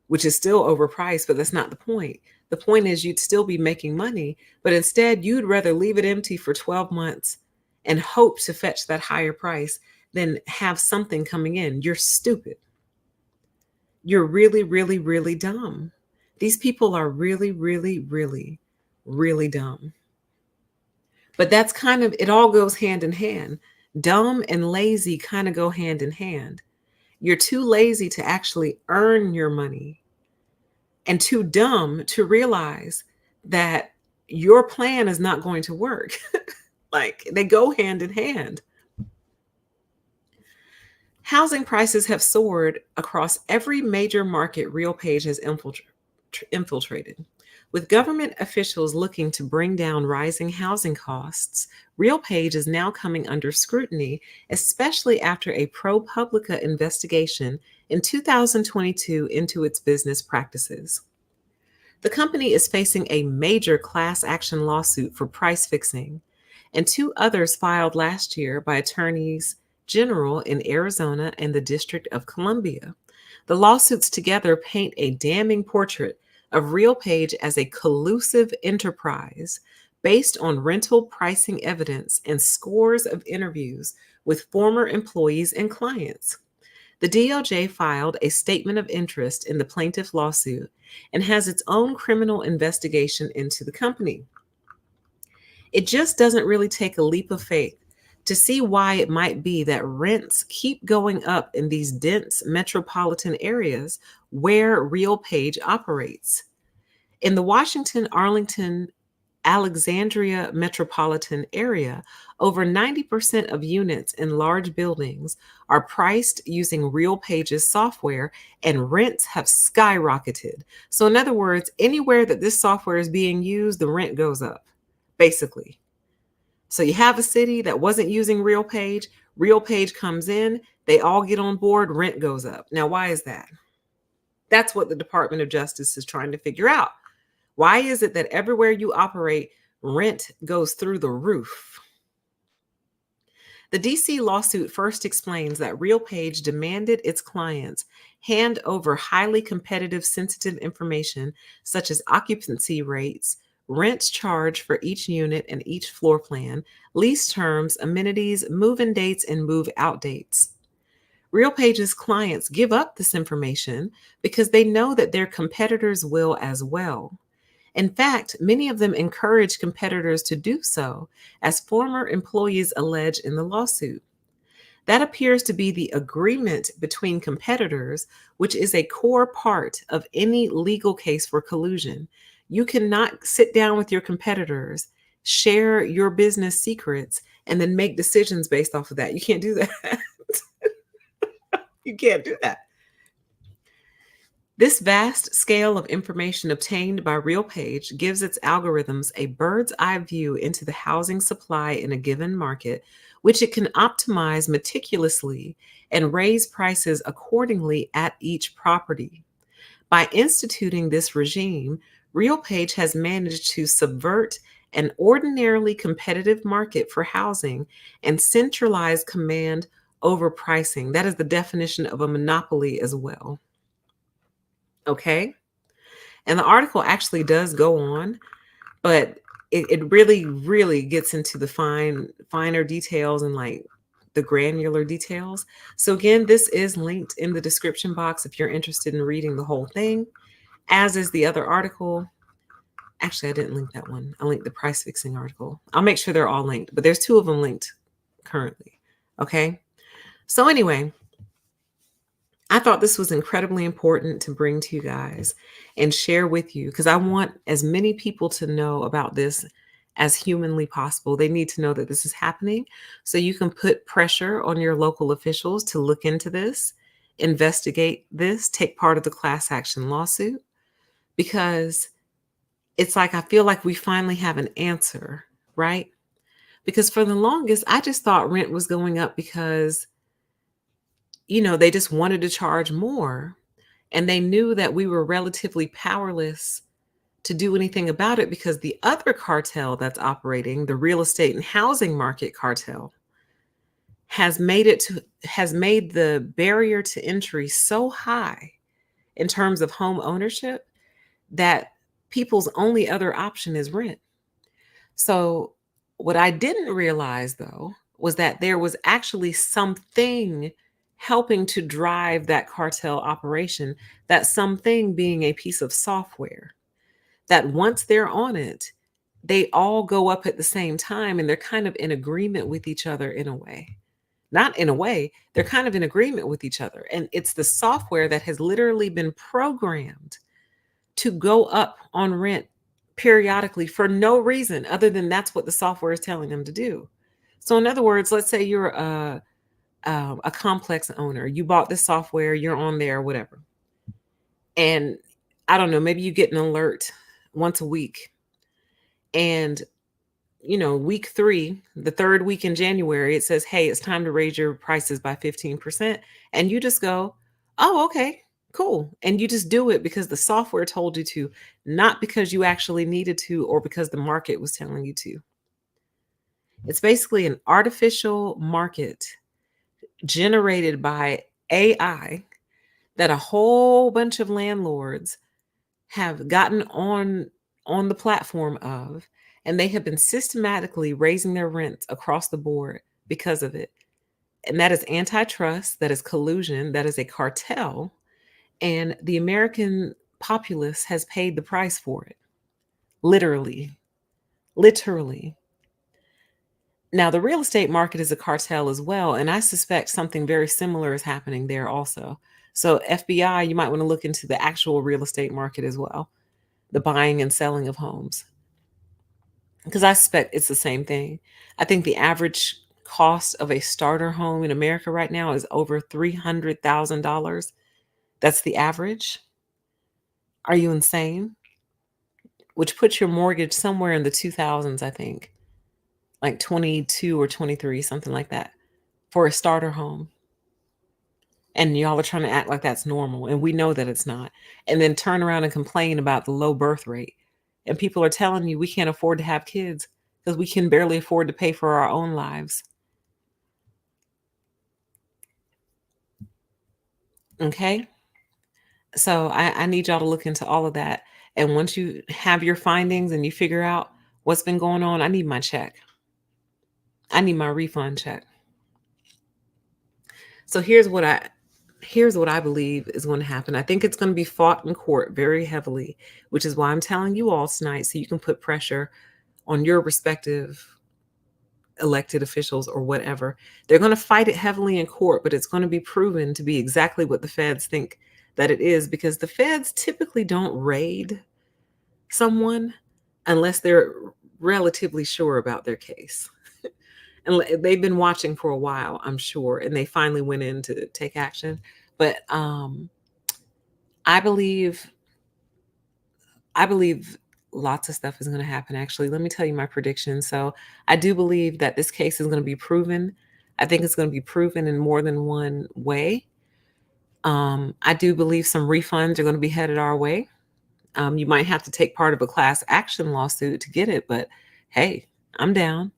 which is still overpriced, but that's not the point. The point is you'd still be making money, but instead you'd rather leave it empty for 12 months and hope to fetch that higher price than have something coming in. You're stupid. You're really, really, really dumb. These people are really, really, really, really dumb. But that's kind of, it all goes hand in hand. Dumb and lazy kind of go hand in hand. You're too lazy to actually earn your money and too dumb to realize that your plan is not going to work. Like, they go hand in hand. Housing prices have soared across every major market RealPage has infiltrated. With government officials looking to bring down rising housing costs, RealPage is now coming under scrutiny, especially after a ProPublica investigation in 2022 into its business practices. The company is facing a major class action lawsuit for price fixing, and 2 others filed last year by attorneys general in Arizona and the District of Columbia. The lawsuits together paint a damning portrait of RealPage as a collusive enterprise based on rental pricing evidence and scores of interviews with former employees and clients. The DOJ filed a statement of interest in the plaintiff lawsuit and has its own criminal investigation into the company. It just doesn't really take a leap of faith to see why it might be that rents keep going up in these dense metropolitan areas where RealPage operates. In the Washington, Arlington, Alexandria metropolitan area, over 90% of units in large buildings are priced using RealPage's software, and rents have skyrocketed. So in other words, anywhere that this software is being used, the rent goes up, basically. So you have a city that wasn't using RealPage, RealPage comes in, they all get on board, rent goes up. Now, why is that? That's what the Department of Justice is trying to figure out. Why is it that everywhere you operate, rent goes through the roof? The DC lawsuit first explains that RealPage demanded its clients hand over highly competitive sensitive information such as occupancy rates, rents charged for each unit and each floor plan, lease terms, amenities, move-in dates, and move-out dates. RealPage's clients give up this information because they know that their competitors will as well. In fact, many of them encourage competitors to do so, as former employees allege in the lawsuit. That appears to be the agreement between competitors, which is a core part of any legal case for collusion. You cannot sit down with your competitors, share your business secrets, and then make decisions based off of that. You can't do that. You can't do that. This vast scale of information obtained by RealPage gives its algorithms a bird's eye view into the housing supply in a given market, which it can optimize meticulously and raise prices accordingly at each property. By instituting this regime, RealPage has managed to subvert an ordinarily competitive market for housing and centralize command over pricing. That is the definition of a monopoly as well. Okay? And the article actually does go on, but it really, really gets into the finer details and like the granular details. So again, this is linked in the description box if you're interested in reading the whole thing, as is the other article. Actually, I didn't link that one. I linked the price fixing article. I'll make sure they're all linked, but there's two of them linked currently. Okay. So anyway, I thought this was incredibly important to bring to you guys and share with you because I want as many people to know about this as humanly possible. They need to know that this is happening so you can put pressure on your local officials to look into this, investigate this, take part of the class action lawsuit, because it's like I feel like we finally have an answer, right? Because for the longest, I just thought rent was going up because they just wanted to charge more. And they knew that we were relatively powerless to do anything about it because the other cartel that's operating, the real estate and housing market cartel, has made the barrier to entry so high in terms of home ownership that people's only other option is rent. So what I didn't realize though was that there was actually something helping to drive that cartel operation, that something being a piece of software that once they're on it, they all go up at the same time and they're kind of in agreement with each other in a way. Not in a way, they're kind of in agreement with each other. And it's the software that has literally been programmed to go up on rent periodically for no reason other than that's what the software is telling them to do. So in other words, let's say you're a complex owner. You bought this software, you're on there, whatever. And I don't know, maybe you get an alert once a week. And, week 3, the third week in January, it says, hey, it's time to raise your prices by 15%. And you just go, oh, okay, cool. And you just do it because the software told you to, not because you actually needed to or because the market was telling you to. It's basically an artificial market generated by AI that a whole bunch of landlords have gotten on the platform of, and they have been systematically raising their rents across the board because of it. And that is antitrust, that is collusion, that is a cartel, and the American populace has paid the price for it. Literally. Literally. Now, the real estate market is a cartel as well, and I suspect something very similar is happening there also. So FBI, you might want to look into the actual real estate market as well, the buying and selling of homes, because I suspect it's the same thing. I think the average cost of a starter home in America right now is over $300,000. That's the average. Are you insane? Which puts your mortgage somewhere in the 2000s, I think, like 22 or 23, something like that. for a starter home. And y'all are trying to act like that's normal. And we know that it's not. And then turn around and complain about the low birth rate. And people are telling you we can't afford to have kids because we can barely afford to pay for our own lives. Okay. So I need y'all to look into all of that. And once you have your findings and you figure out what's been going on, I need my check. I need my refund check. So here's what I believe is going to happen. I think it's going to be fought in court very heavily, which is why I'm telling you all tonight so you can put pressure on your respective elected officials or whatever. They're going to fight it heavily in court, but it's going to be proven to be exactly what the feds think that it is, because the feds typically don't raid someone unless they're relatively sure about their case. And they've been watching for a while, I'm sure, and they finally went in to take action. But I believe I believe lots of stuff is going to happen. Actually, let me tell you my prediction. So I do believe that this case is going to be proven. I think it's going to be proven in more than one way. I do believe some refunds are going to be headed our way. You might have to take part of a class action lawsuit to get it, but hey, I'm down.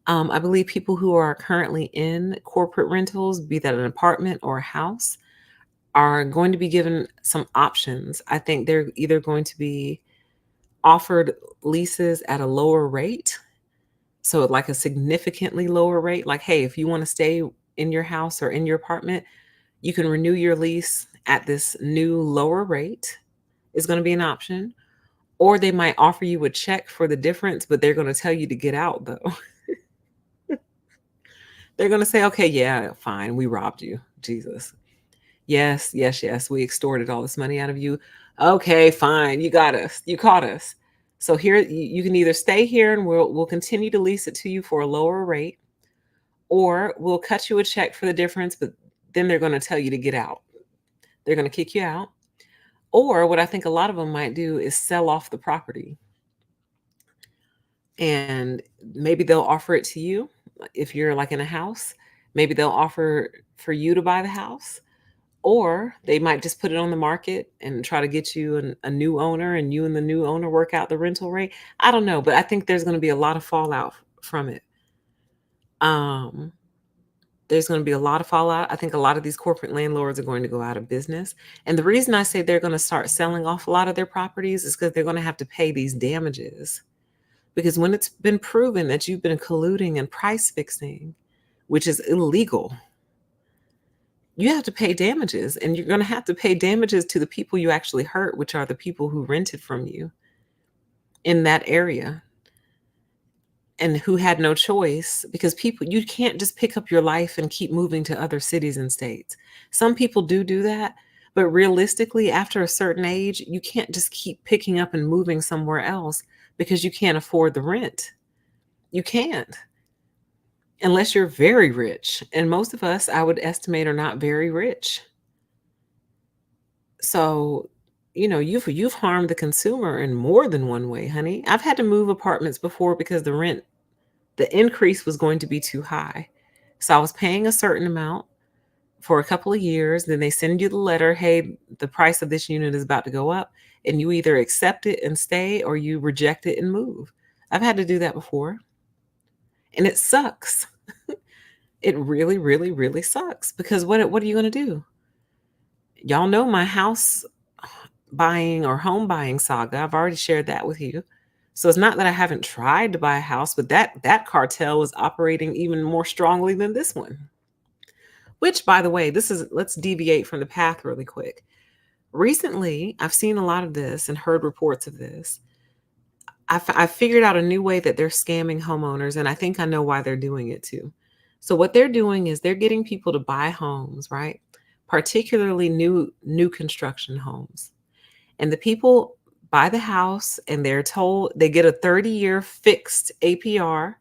I believe people who are currently in corporate rentals, be that an apartment or a house, are going to be given some options. I think they're either going to be offered leases at a lower rate. So, like a significantly lower rate. Like, hey, if you want to stay in your house or in your apartment, you can renew your lease at this new lower rate, is going to be an option. Or they might offer you a check for the difference, but they're going to tell you to get out, though. They're going to say, okay, yeah, fine, we robbed you. Jesus. Yes, yes, yes, we extorted all this money out of you. Okay, fine, you got us. You caught us. So here you can either stay here and we'll continue to lease it to you for a lower rate, or we'll cut you a check for the difference, but then they're going to tell you to get out. They're going to kick you out. Or what I think a lot of them might do is sell off the property. And maybe they'll offer it to you if you're like in a house. Maybe they'll offer for you to buy the house. Or they might just put it on the market and try to get you a new owner, and you and the new owner work out the rental rate. I don't know, but I think there's going to be a lot of fallout from it. Um, there's going to be a lot of fallout. I think a lot of these corporate landlords are going to go out of business. And the reason I say they're going to start selling off a lot of their properties is because they're going to have to pay these damages. Because when it's been proven that you've been colluding and price fixing, which is illegal, you have to pay damages, and you're going to have to pay damages to the people you actually hurt, which are the people who rented from you in that area and who had no choice, because people, you can't just pick up your life and keep moving to other cities and states. Some people do that, but realistically, after a certain age, you can't just keep picking up and moving somewhere else because you can't afford the rent. You can't. Unless you're very rich. And most of us, I would estimate, are not very rich. So, you've harmed the consumer in more than one way, honey. I've had to move apartments before because the increase was going to be too high. So I was paying a certain amount for a couple of years. Then they send you the letter, hey, the price of this unit is about to go up. And you either accept it and stay, or you reject it and move. I've had to do that before. And it sucks. It really, really, really sucks, because what are you going to do? Y'all know my house buying or home buying saga. I've already shared that with you. So it's not that I haven't tried to buy a house, but that cartel is operating even more strongly than this one. Which, by the way, let's deviate from the path really quick. Recently, I've seen a lot of this and heard reports of this. I figured out a new way that they're scamming homeowners, and I think I know why they're doing it too. So what they're doing is they're getting people to buy homes, right? Particularly new construction homes. And the people buy the house and they're told they get a 30-year fixed APR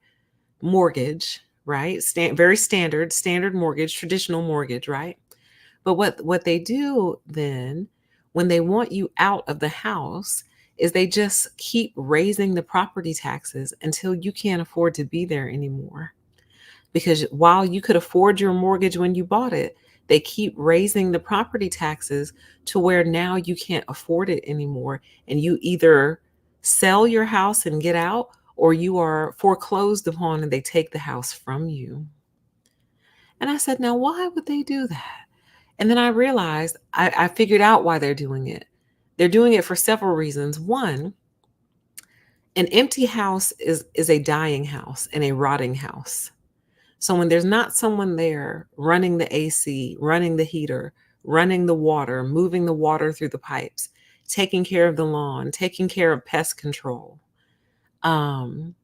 mortgage, right? Very standard mortgage, traditional mortgage, right? But what they do then, when they want you out of the house, is they just keep raising the property taxes until you can't afford to be there anymore. because while you could afford your mortgage when you bought it, they keep raising the property taxes to where now you can't afford it anymore. And you either sell your house and get out, or you are foreclosed upon and they take the house from you. And I said, now, why would they do that? And then I realized I figured out why they're doing it. They're doing it for several reasons. One, an empty house is a dying house and a rotting house. So when there's not someone there running the AC, running the heater, running the water, moving the water through the pipes, taking care of the lawn, taking care of pest control, um,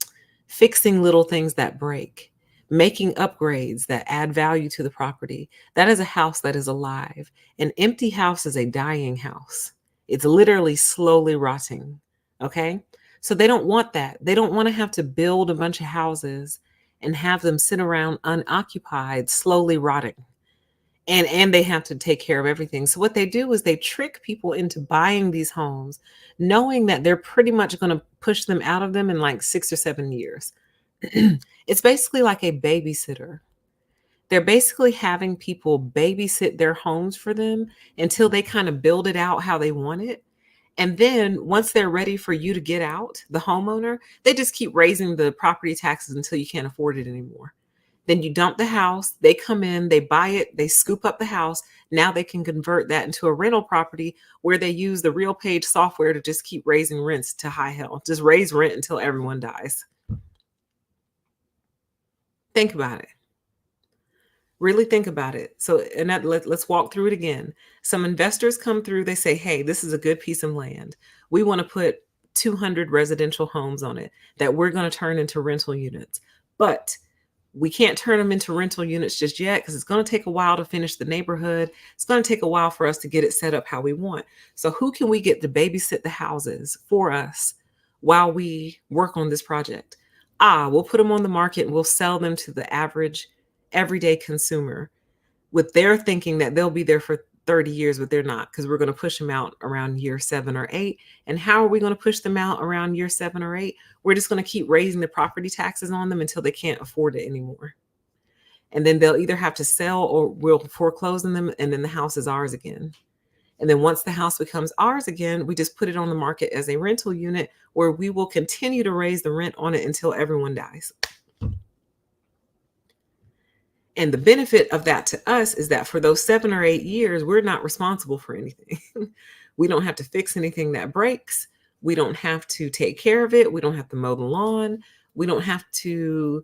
fixing little things that break, making upgrades that add value to the property. That is a house that is alive. An empty house is a dying house. It's literally slowly rotting. Okay. So they don't want that. They don't want to have to build a bunch of houses and have them sit around unoccupied, slowly rotting. And they have to take care of everything. So what they do is they trick people into buying these homes, knowing that they're pretty much going to push them out of them in like 6 or 7 years. It's basically like a babysitter. They're basically having people babysit their homes for them until they kind of build it out how they want it. And then once they're ready for you to get out, the homeowner, they just keep raising the property taxes until you can't afford it anymore. Then you dump the house, they come in, they buy it, they scoop up the house. Now they can convert that into a rental property where they use the real page software to just keep raising rents to high hell. Just raise rent until everyone dies. Think about it. Really think about it. So, and let's walk through it again. Some investors come through, they say, hey, this is a good piece of land. We want to put 200 residential homes on it that we're going to turn into rental units. But we can't turn them into rental units just yet because it's going to take a while to finish the neighborhood. It's going to take a while for us to get it set up how we want. So who can we get to babysit the houses for us while we work on this project? We'll put them on the market and we'll sell them to the average everyday consumer with their thinking that they'll be there for 30 years, but they're not, because we're going to push them out around year 7 or 8. And how are we going to push them out around year 7 or 8? We're just going to keep raising the property taxes on them until they can't afford it anymore. And then they'll either have to sell or we'll foreclose on them. And then the house is ours again. And then once the house becomes ours again, we just put it on the market as a rental unit where we will continue to raise the rent on it until everyone dies. And the benefit of that to us is that for those 7 or 8 years, we're not responsible for anything. We don't have to fix anything that breaks. We don't have to take care of it. We don't have to mow the lawn. We don't have to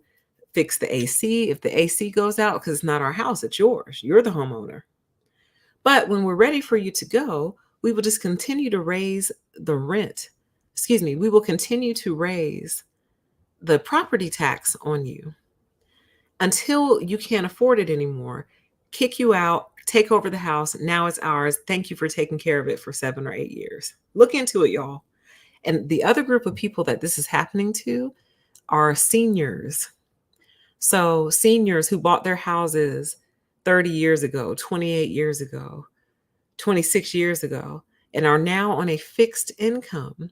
fix the AC if the AC goes out, because it's not our house, it's yours. You're the homeowner. But when we're ready for you to go, we will just continue to raise the rent. We will continue to raise the property tax on you until you can't afford it anymore, kick you out, take over the house. Now it's ours. Thank you for taking care of it for 7 or 8 years. Look into it, y'all. And the other group of people that this is happening to are seniors. So seniors who bought their houses 30 years ago, 28 years ago, 26 years ago, and are now on a fixed income.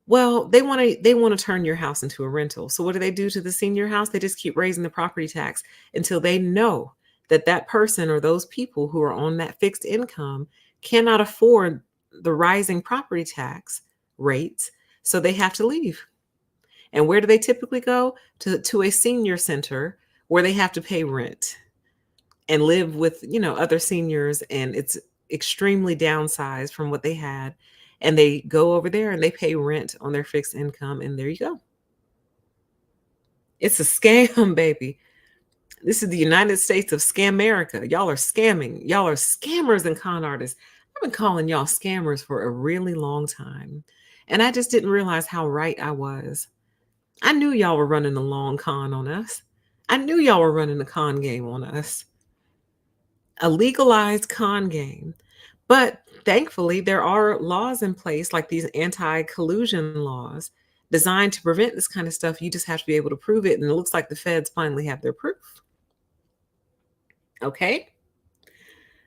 Well, they want to turn your house into a rental. So what do they do to the senior house? They just keep raising the property tax until they know that that person or those people who are on that fixed income cannot afford the rising property tax rates, so they have to leave. And where do they typically go? To a senior center where they have to pay rent and live with, other seniors, and it's extremely downsized from what they had. And they go over there and they pay rent on their fixed income, and there you go. It's a scam, baby. This is the United States of Scamerica. Y'all are scamming. Y'all are scammers and con artists. I've been calling y'all scammers for a really long time, and I just didn't realize how right I was. I knew y'all were running a long con on us. I knew y'all were running a con game on us. A legalized con game. But thankfully, there are laws in place, like these anti-collusion laws, designed to prevent this kind of stuff. You just have to be able to prove it. And it looks like the feds finally have their proof. Okay.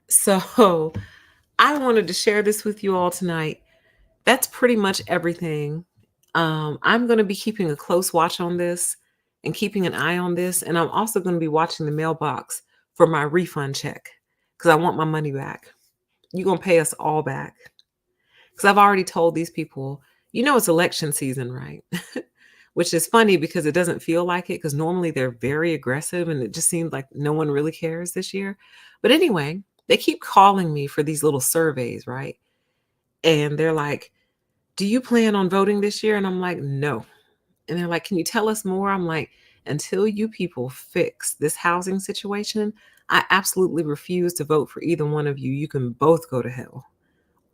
So I wanted to share this with you all tonight. That's pretty much everything. I'm going to be keeping a close watch on this. and keeping an eye on this. And I'm also going to be watching the mailbox for my refund check because I want my money back. You're going to pay us all back. Because I've already told these people, it's election season, right? Which is funny because it doesn't feel like it, because normally they're very aggressive and it just seems like no one really cares this year. But anyway, they keep calling me for these little surveys, right? And they're like, do you plan on voting this year? And I'm like, no. And they're like, can you tell us more? I'm like, until you people fix this housing situation, I absolutely refuse to vote for either one of you. You can both go to hell.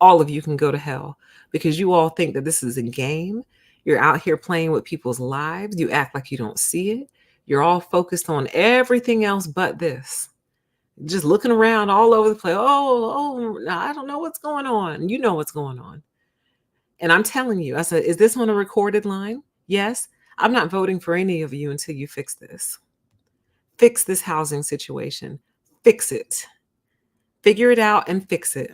All of you can go to hell because you all think that this is a game. You're out here playing with people's lives. You act like you don't see it. You're all focused on everything else but this. Just looking around all over the place. Oh, I don't know what's going on. You know what's going on. And I'm telling you, I said, is this on a recorded line? Yes. I'm not voting for any of you until you fix this. Fix this housing situation. Fix it. Figure it out and fix it.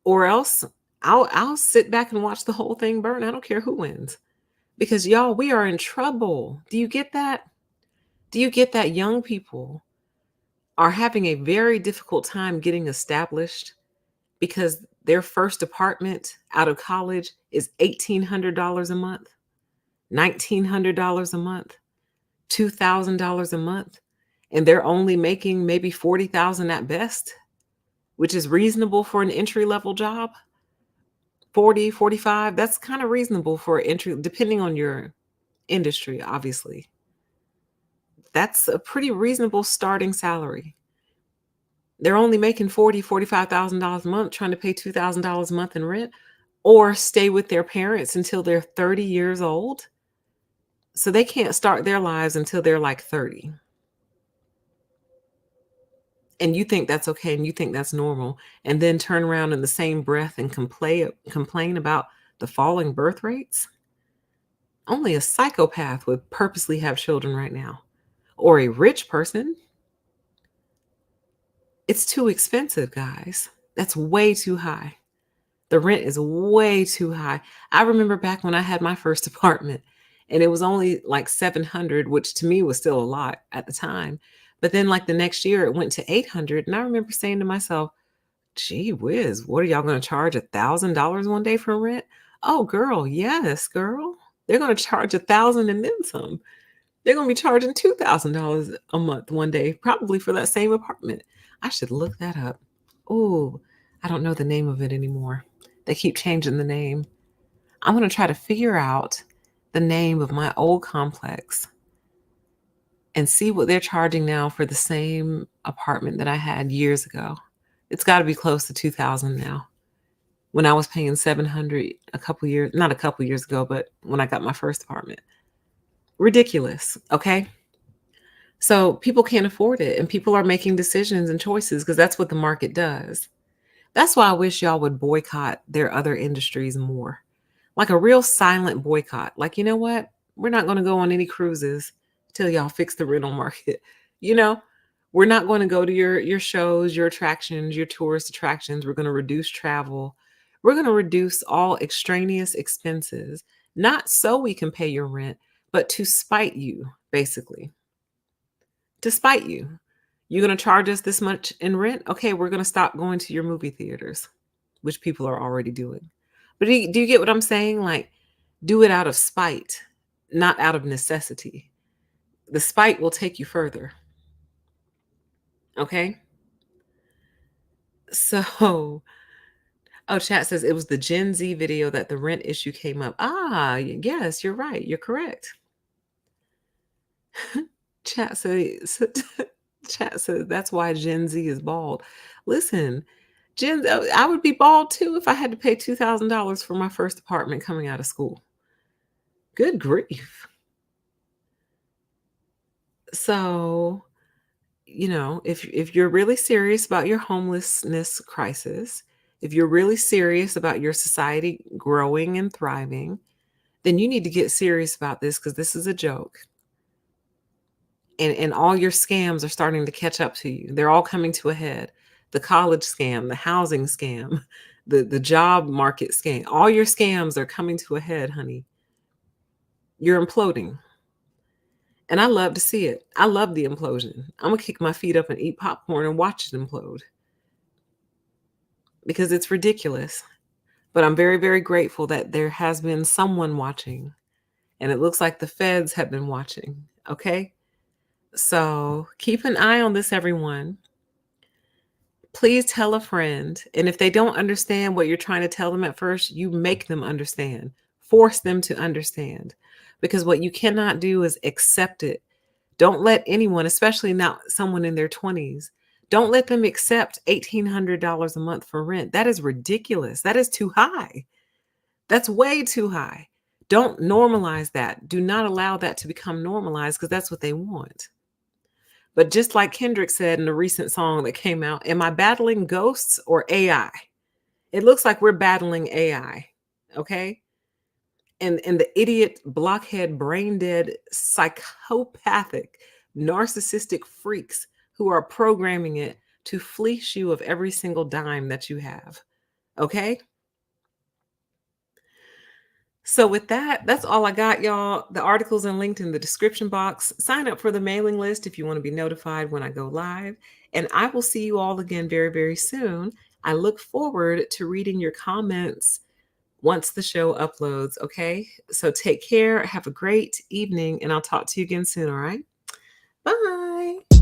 Or else I'll sit back and watch the whole thing burn. I don't care who wins. Because y'all, we are in trouble. Do you get that? Do you get that young people are having a very difficult time getting established because their first apartment out of college is $1,800 a month, $1,900 a month, $2,000 a month, and they're only making maybe $40,000 at best, which is reasonable for an entry-level job? 40, 45, that's kind of reasonable for entry, depending on your industry, obviously. That's a pretty reasonable starting salary. They're only making $45,000 a month, trying to pay $2,000 a month in rent, or stay with their parents until they're 30 years old. So they can't start their lives until they're like 30. And you think that's okay and you think that's normal, and then turn around in the same breath and complain about the falling birth rates? Only a psychopath would purposely have children right now, or a rich person. It's too expensive, guys. That's way too high. The rent is way too high. I remember back when I had my first apartment and it was only like 700, which to me was still a lot at the time. But then like the next year it went to 800, and I remember saying to myself, gee whiz, what are y'all going to charge $1,000 one day for rent? Oh, girl, yes, girl. They're going to charge 1,000 and then some. They're going to be charging $2,000 a month one day, probably for that same apartment. I should look that up. Oh, I don't know the name of it anymore. They keep changing the name. I'm going to try to figure out the name of my old complex and see what they're charging now for the same apartment that I had years ago. It's got to be close to 2,000 now. When I was paying 700 not a couple years ago, but when I got my first apartment. Ridiculous, okay? So people can't afford it, and people are making decisions and choices because that's what the market does. That's why I wish y'all would boycott their other industries more. Like a real silent boycott. Like, you know what? We're not going to go on any cruises till y'all fix the rental market. You know, we're not going to go to your shows, your attractions, your tourist attractions. We're going to reduce travel. We're going to reduce all extraneous expenses, not so we can pay your rent, but to spite you, basically. To spite you. You're going to charge us this much in rent? Okay, we're going to stop going to your movie theaters, which people are already doing. But do you get what I'm saying? Like, do it out of spite, not out of necessity. The spite will take you further. Okay? So, oh, chat says it was the Gen Z video that the rent issue came up. Ah, yes, you're right. You're correct. Chat says, chat says that's why Gen Z is bald. Listen, I would be bald too if I had to pay $2,000 for my first apartment coming out of school. Good grief. So, if you're really serious about your homelessness crisis, if you're really serious about your society growing and thriving, then you need to get serious about this, because this is a joke. And all your scams are starting to catch up to you. They're all coming to a head. The college scam, the housing scam, the job market scam. All your scams are coming to a head, honey. You're imploding. And I love to see it. I love the implosion. I'm gonna kick my feet up and eat popcorn and watch it implode because it's ridiculous. But I'm very, very grateful that there has been someone watching, and it looks like the feds have been watching. Okay. So keep an eye on this, everyone. Please tell a friend. And if they don't understand what you're trying to tell them at first, you make them understand, force them to understand. Because what you cannot do is accept it. Don't let anyone, especially not someone in their 20s, don't let them accept $1,800 a month for rent. That is ridiculous. That is too high. That's way too high. Don't normalize that. Do not allow that to become normalized because that's what they want. But just like Kendrick said in a recent song that came out, am I battling ghosts or AI? It looks like we're battling AI. Okay. And the idiot, blockhead, brain dead, psychopathic, narcissistic freaks who are programming it to fleece you of every single dime that you have. Okay. So with that, that's all I got, y'all. The article's are linked in the description box. Sign up for the mailing list if you want to be notified when I go live. And I will see you all again very, very soon. I look forward to reading your comments once the show uploads. Okay. So take care. Have a great evening, and I'll talk to you again soon. All right. Bye.